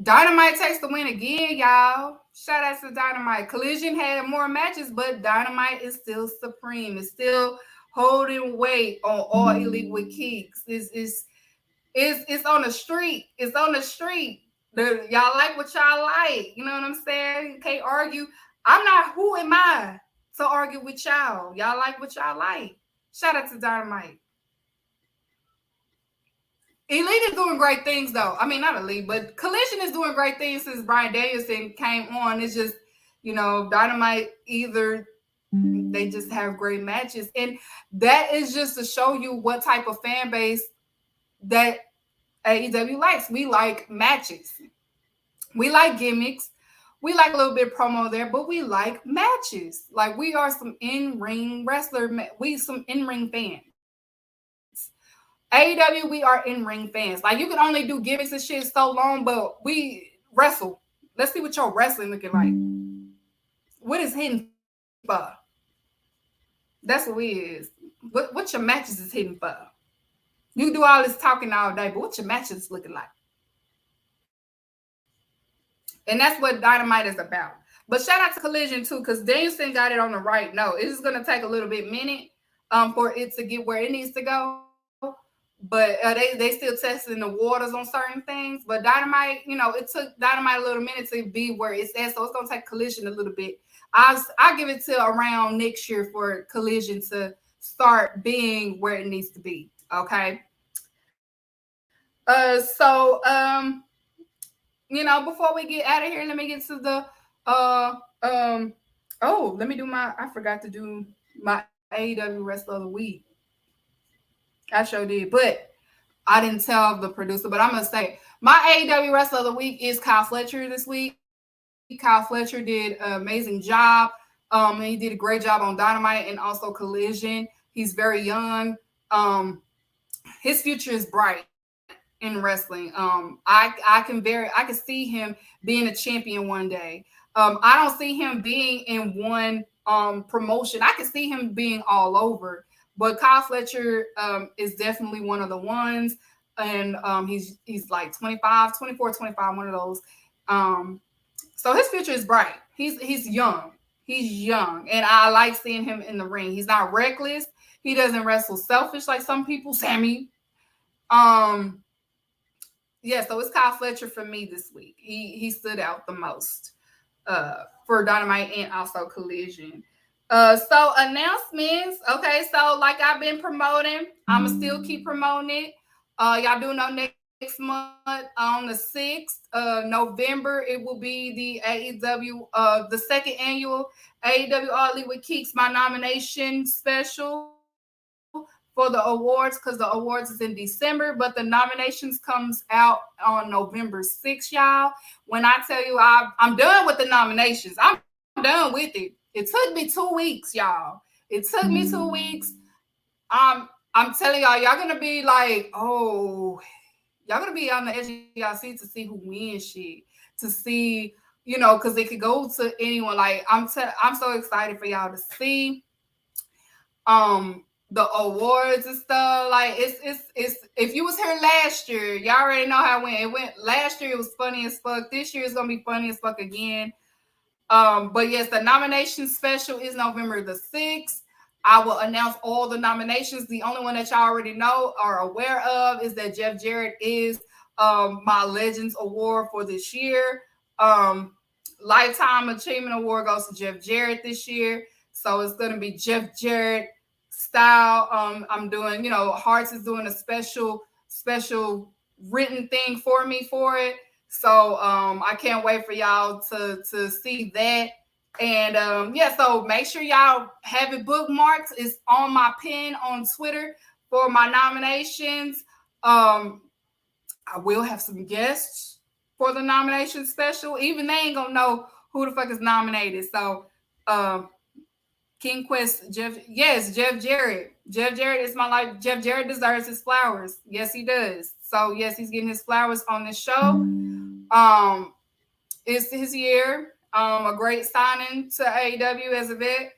Dynamite takes the win again, y'all. Shout out to Dynamite. Collision had more matches, but Dynamite is still supreme. It's still holding weight on All Elite with Keeks. It's on the street. It's on the street. Y'all like what y'all like. You know what I'm saying? You can't argue. I'm not, who am I to argue with y'all? Y'all like what y'all like. Shout out to Dynamite. Elite is doing great things, though. I mean, not Elite, but Collision is doing great things since Bryan Danielson came on. It's just, you know, Dynamite either they just have great matches. And that is just to show you what type of fan base that AEW likes. We like matches. We like gimmicks. We like a little bit of promo there, but we like matches. Like, we are some in-ring wrestler. We some in-ring fans. AEW, we are in-ring fans. Like, you can only do gimmicks and shit so long, but we wrestle. Let's see what your wrestling looking like. What is hidden for? That's what we is. What your matches is hidden for? You can do all this talking all day, but what your matches looking like? And that's what Dynamite is about. But shout out to Collision too, because Danielson got it on the right note. It's just gonna take a little bit minute for it to get where it needs to go. But they still testing the waters on certain things. But Dynamite, you know, it took Dynamite a little minute to be where it's at, so it's gonna take Collision a little bit. I'll give it to around next year for Collision to start being where it needs to be. Okay. So you know, before we get out of here, let me get to the oh, let me do I forgot to do my AEW Wrestler of the Week. I sure did, but I didn't tell the producer, but I'm gonna say my AEW Wrestler of the Week is Kyle Fletcher this week. Kyle Fletcher did an amazing job. He did a great job on Dynamite and also Collision. He's very young. His future is bright in wrestling. I can see him being a champion one day. I don't see him being in one promotion. I can see him being all over. But Kyle Fletcher is definitely one of the ones. And he's like 25, 24, 25, one of those. So his future is bright. He's young. He's young. And I like seeing him in the ring. He's not reckless. He doesn't wrestle selfish like some people, Sammy. Yeah, so it's Kyle Fletcher for me this week. He stood out the most for Dynamite and also Collision. So announcements. Okay, so like I've been promoting, I'ma still keep promoting it. Y'all do know next month on the 6th November, it will be the AEW, the second annual AEW All Elite with Keeks, my nomination special for the awards, because the awards is in December, but the nominations comes out on November 6th, y'all. When I tell you I'm done with the nominations, I'm done with it. It took me 2 weeks, y'all. It took me 2 weeks. I'm telling y'all gonna be like, oh, y'all gonna be on the edge of y'all seat to see who wins shit, to see, because it could go to anyone. Like I'm so excited for y'all to see the awards and stuff. Like it's if you was here last year, y'all already know how it went. It went last year, it was funny as fuck. This year is gonna be funny as fuck again. But yes, the nomination special is November the 6th. I will announce all the nominations. The only one that y'all already know or aware of is that Jeff Jarrett is my Legends Award for this year. Lifetime Achievement Award goes to Jeff Jarrett this year. So it's going to be Jeff Jarrett style. I'm doing, Hearts is doing a special written thing for me for it. So I can't wait for y'all to see that. And so make sure y'all have it bookmarked. It's on my pin on Twitter for my nominations. I will have some guests for the nomination special. Even they ain't gonna know who the fuck is nominated. So King Quest, Jeff Jarrett. Jeff Jarrett is my life. Jeff Jarrett deserves his flowers. Yes, he does. So yes, he's getting his flowers on this show. It's his year. A great signing to AEW as a vet.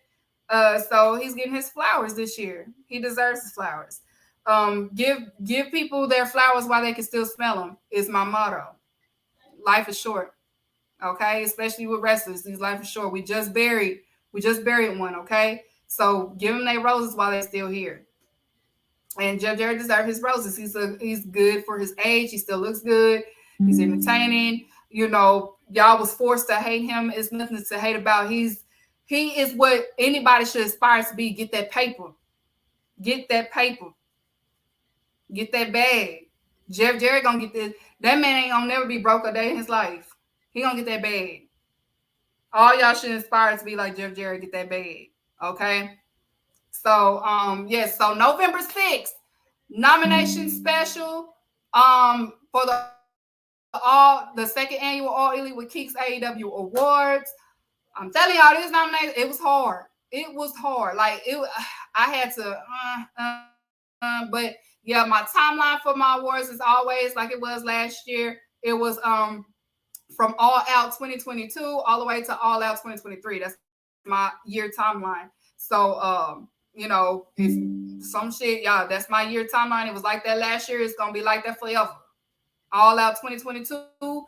So he's getting his flowers this year. He deserves his flowers. Give people their flowers while they can still smell them is my motto. Life is short, okay? Especially with wrestlers, these life is short. We just buried one, okay? So give them their roses while they're still here. And Jeff Jarrett deserves his roses. He's good for his age. He still looks good. He's entertaining. Y'all was forced to hate him. It's nothing to hate about. He is what anybody should aspire to be. Get that paper. Get that paper. Get that bag. Jeff Jarrett gonna get this. That man ain't gonna never be broke a day in his life. He gonna get that bag. All y'all should aspire to be like Jeff Jarrett. Get that bag. Okay. So yes. So November 6th, nomination special. For the second annual All Elite with Keeks AEW Awards. I'm telling y'all, this nomination, it was hard. It was hard. Like I had to, but yeah, my timeline for my awards is always like it was last year. It was from All Out 2022 all the way to All Out 2023. That's my year timeline. So if some shit, y'all, that's my year timeline. It was like that last year. It's gonna be like that forever. All Out 2022 to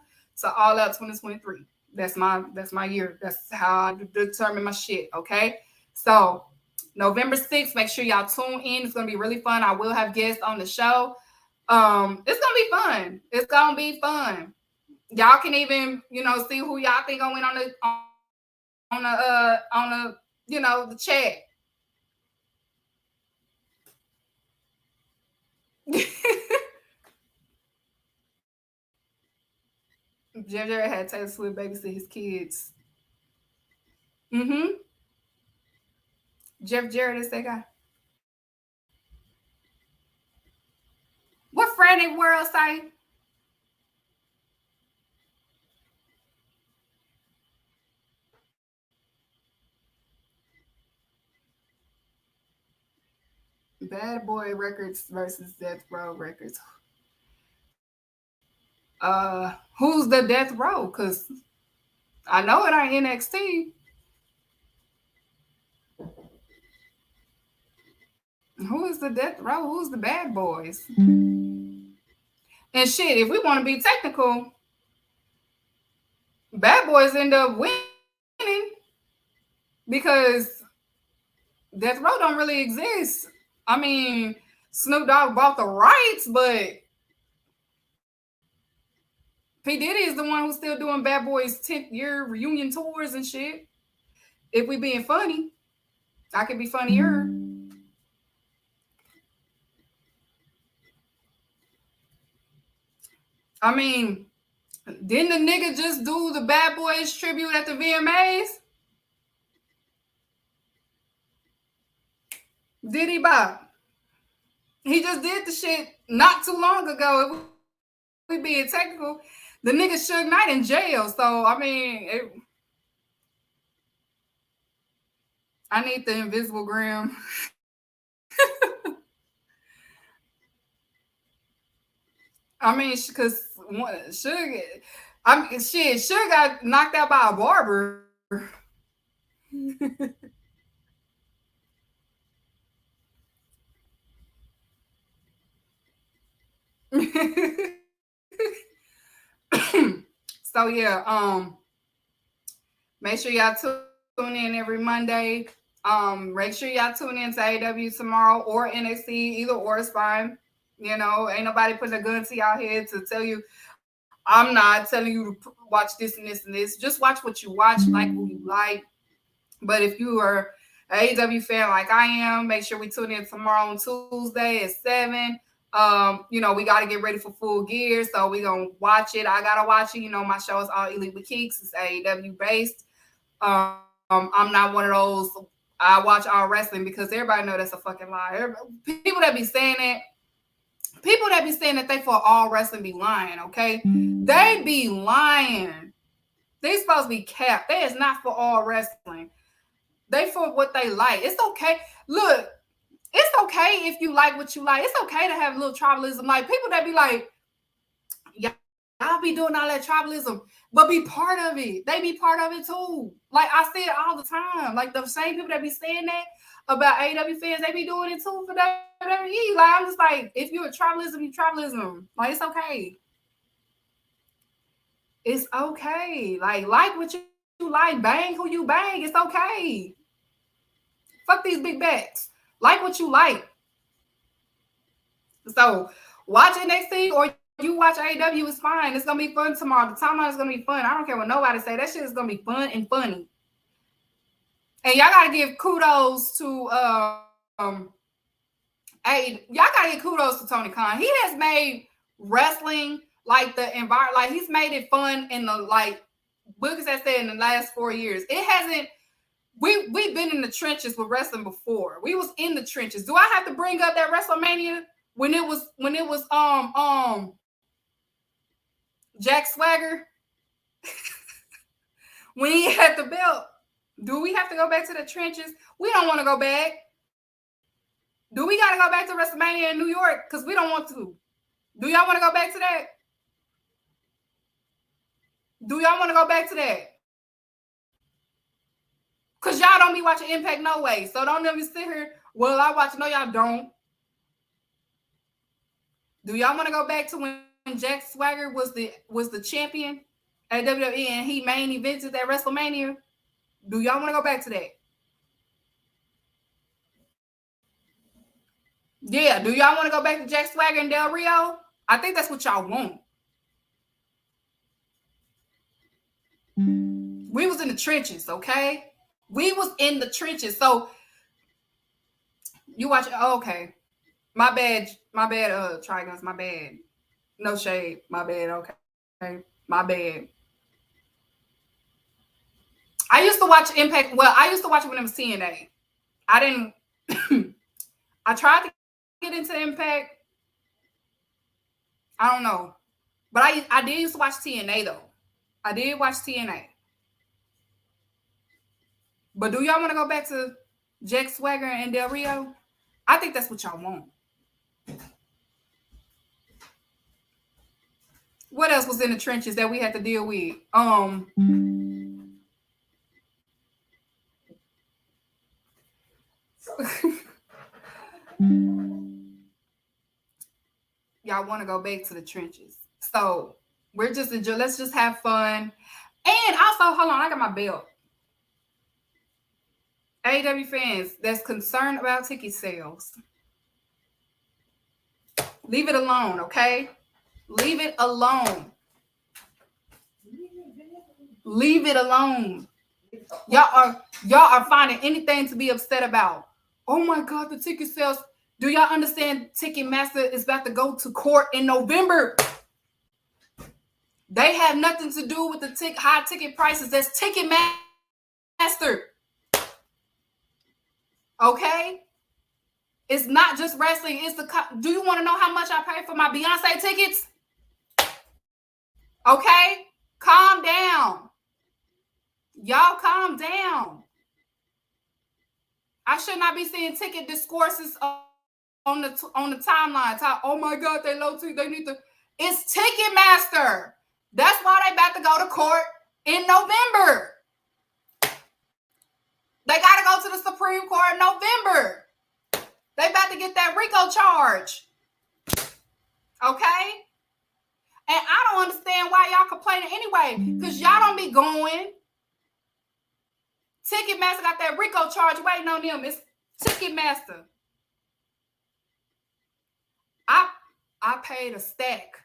All Out 2023. That's my year. That's how I determine my shit. Okay. So November 6th, make sure y'all tune in. It's gonna be really fun. I will have guests on the show. It's gonna be fun. It's gonna be fun. Y'all can even, see who y'all think gonna win on the chat. Jeff Jarrett had Taylor Swift babysit his kids. Mm-hmm. Jeff Jarrett is that guy. What frantic world say? Bad Boy Records versus Death Row Records. Who's the Death Row? Because I know it ain't NXT. Who is the Death Row? Who's the Bad Boys? And shit, if we want to be technical, Bad Boys end up winning because Death Row don't really exist. I mean, Snoop Dogg bought the rights, but P. Diddy is the one who's still doing Bad Boys 10th year reunion tours and shit. If we being funny, I could be funnier. I mean, didn't the nigga just do the Bad Boys tribute at the VMAs? Did he, Bob? He just did the shit not too long ago. If we being technical, the nigga Suge Knight in jail. So I mean, I need the invisible gram. I mean, because Suge, shit, Suge got knocked out by a barber. So yeah, make sure y'all tune in every Monday. Make sure y'all tune in to AW tomorrow or NXT. Either or is fine. You know, ain't nobody putting a gun to y'all head to tell you. I'm not telling you to watch this and this and this. Just watch what you watch, like who you like. But if you are an AW fan like I am, make sure we tune in tomorrow on Tuesday at 7. You know, we got to get ready for Full Gear, so we gonna watch it. I gotta watch it. You know, my show is all Elite with Keeks. It's AEW based. I'm not one of those. I watch all wrestling because everybody know that's a fucking lie. People that be saying that they for all wrestling be lying. Okay, they be lying. They supposed to be capped. They is not for all wrestling. They for what they like. It's okay. Look, it's okay if you like what you like. It's okay to have a little tribalism. Like people that be like, y'all be doing all that tribalism, but be part of it. They be part of it too. Like I say it all the time. Like the same people that be saying that about AEW fans, they be doing it too for WWE. Like I'm just like, if you're a tribalism, you tribalism. Like it's okay. It's okay. Like what you like, bang who you bang. It's okay. Fuck these big backs. Like what you like. So watch NXT or you watch AEW is fine. It's gonna be fun tomorrow. The timeline is gonna be fun. I don't care what nobody say. That shit is gonna be fun and funny. And y'all gotta give kudos to y'all gotta give kudos to Tony Khan. He has made wrestling like the environment, like he's made it fun in the like Wilkins has said in the last 4 years. It hasn't. We've been in the trenches with wrestling before. We was in the trenches. Do I have to bring up that WrestleMania when it was Jack Swagger when he had the belt? Do we have to go back to the trenches? We don't want to go back. Do we got to go back to WrestleMania in New York? Because we don't want to. Do y'all want to go back to that? Do y'all want to go back to that? Because y'all don't be watching Impact no way. So don't let me sit here. Well, I watch. No, y'all don't. Do y'all want to go back to when Jack Swagger was the champion at WWE and he main evented at WrestleMania? Do y'all want to go back to that? Yeah. Do y'all want to go back to Jack Swagger and Del Rio? I think that's what y'all want. We was in the trenches, okay? We was in the trenches. So you watch. Oh, okay. My bad, Triguns, my bad. No shade, my bad, okay. My bad. I used to watch Impact. Well, I used to watch it when it was TNA. I didn't. I tried to get into Impact. I don't know. But I did used to watch TNA, though. I did watch TNA. But do y'all want to go back to Jack Swagger and Del Rio? I think that's what y'all want. What else was in the trenches that we had to deal with? Y'all want to go back to the trenches. So we're just enjoy. Let's just have fun. And also, hold on, I got my belt. AEW fans that's concerned about ticket sales, leave it alone, okay? Leave it alone. Leave it alone. Y'all are finding anything to be upset about. Oh my God, the ticket sales. Do y'all understand Ticketmaster is about to go to court in November? They have nothing to do with the high ticket prices. That's Ticketmaster. Okay? It's not just wrestling. It's the. Do you want to know how much I paid for my Beyonce tickets? Okay? Calm down. Y'all calm down. I should not be seeing ticket discourses on the timeline. Oh my God, they low ticket. They need to. It's Ticketmaster. That's why they about to go to court in November. They got to go to the Supreme Court in November. They about to get that RICO charge. Okay? And I don't understand why y'all complaining anyway, because y'all don't be going. Ticketmaster got that RICO charge waiting on them. It's Ticketmaster. I paid a stack.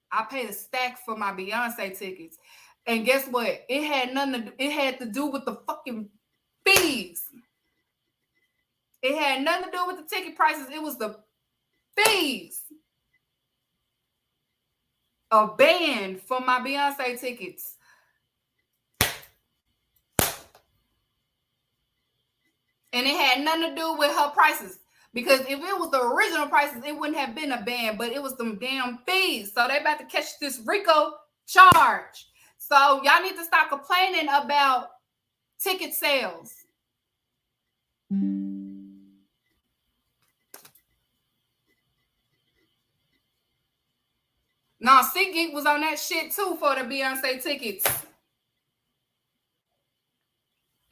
I paid a stack for my Beyonce tickets. And guess what? It had to do with the fucking fees. It had nothing to do with the ticket prices. It was the fees. A band for my Beyonce tickets. And it had nothing to do with her prices. Because if it was the original prices, it wouldn't have been a ban, but it was them damn fees. So they about to catch this RICO charge. So y'all need to stop complaining about ticket sales. No, SeatGeek was on that shit too for the Beyonce tickets.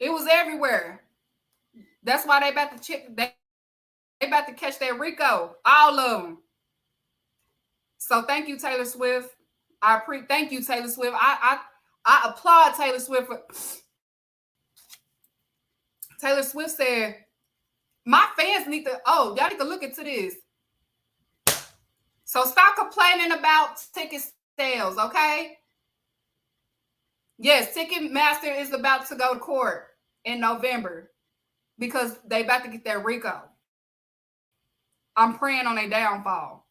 It was everywhere. That's why they about to check. They about to catch that RICO, all of them. So thank you, Taylor Swift. Thank you, Taylor Swift. I applaud Taylor Swift. Taylor Swift said, "My fans need to. Oh, y'all need to look into this. So stop complaining about ticket sales, okay? Yes, Ticketmaster is about to go to court in November because they about to get that RICO. I'm praying on a downfall.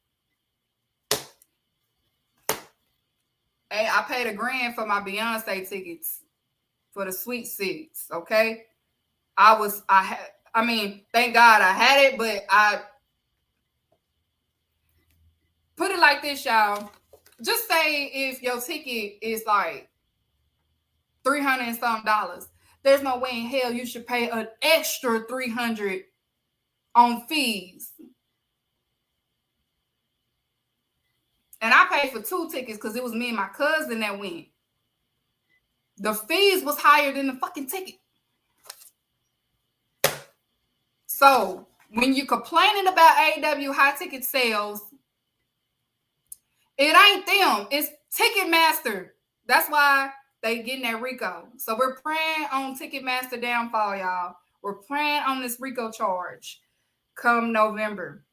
Hey, I paid $1,000 for my Beyonce tickets for the sweet seats, okay? I mean, thank God I had it, but I put it like this, y'all. Just say if your ticket is like $300 and some, there's no way in hell you should pay an extra $300 on fees. And I paid for 2 tickets because it was me and my cousin that went. The fees was higher than the fucking ticket. So when you're complaining about AEW high ticket sales, it ain't them. It's Ticketmaster. That's why they getting that RICO. So we're praying on Ticketmaster downfall, y'all. We're praying on this RICO charge come November.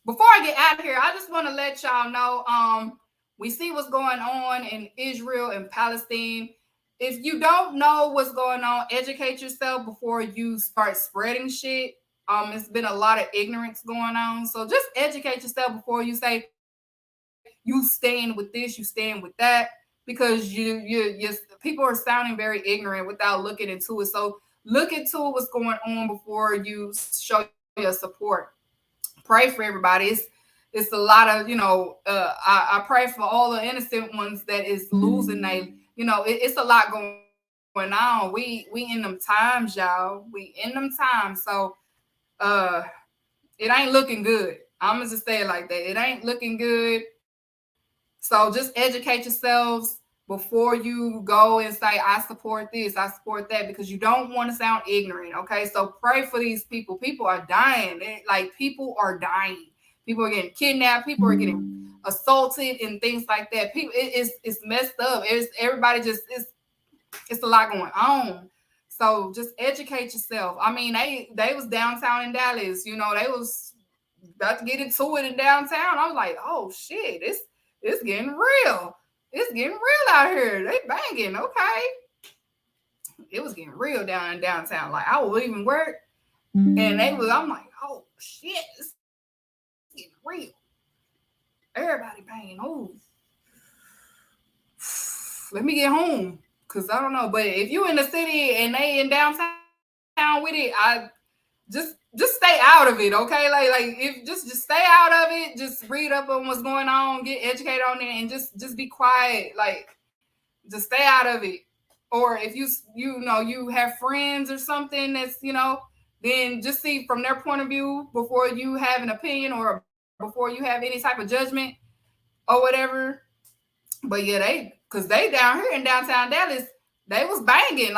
Before I get out of here, I just want to let y'all know, we see what's going on in Israel and Palestine. If you don't know what's going on, educate yourself before you start spreading shit. It's been a lot of ignorance going on. So just educate yourself before you say you stand with this, you stand with that, because you people are sounding very ignorant without looking into it. So look into what's going on before you show your support. Pray for everybody. It's a lot of, I pray for all the innocent ones that is losing it's a lot going on. We in them times, y'all. We in them times. So it ain't looking good. I'm gonna just say it like that. It ain't looking good. So just educate yourselves before you go and say, I support this, I support that, because you don't want to sound ignorant, okay? So pray for these people. People are dying. People are dying. People are getting kidnapped. People are getting assaulted and things like that. People, it's messed up. It's a lot going on. So just educate yourself. I mean, they was downtown in Dallas. They was about to get into it in downtown. I was like, oh shit, it's getting real. It's getting real out here. They banging, okay. It was getting real down in downtown. Like I would even work, and I'm like, oh shit, it's getting real. Everybody banging. Oh, let me get home. Cause I don't know. But if you in the city and they in downtown with it, I just stay out of it, okay? Like if just stay out of it, just read up on what's going on, get educated on it, and just be quiet. Like just stay out of it. Or if you have friends or something that's then just see from their point of view before you have an opinion or before you have any type of judgment or whatever. But yeah, cause they down here in downtown Dallas, they was banging.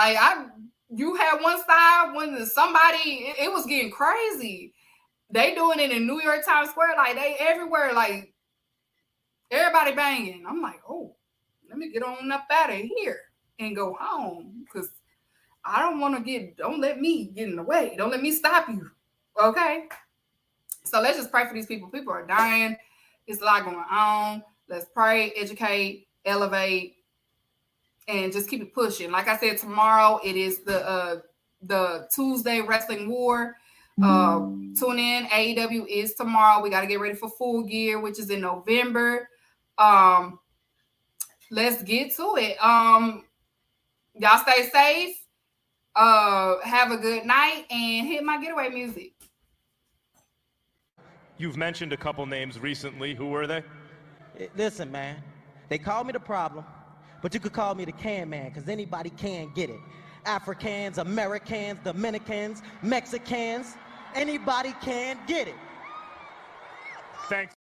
You had one side when it was getting crazy. They doing it in New York Times Square, like they everywhere, like everybody banging. I'm like, oh, let me get on up out of here and go home, cause I don't want to don't let me get in the way. Don't let me stop you. Okay. So let's just pray for these people. People are dying. It's a lot going on. Let's pray, educate, elevate, and just keep it pushing. Like I said, tomorrow it is the Tuesday Wrestling War. Tune in. AEW is tomorrow. We got to get ready for Full Gear, which is in November. Let's get to it. Y'all stay safe. Have a good night and hit my getaway music. You've mentioned a couple names recently. Who were they? Listen, man. They call me the problem, but you could call me the can man, because anybody can get it. Africans, Americans, Dominicans, Mexicans, anybody can get it. Thanks.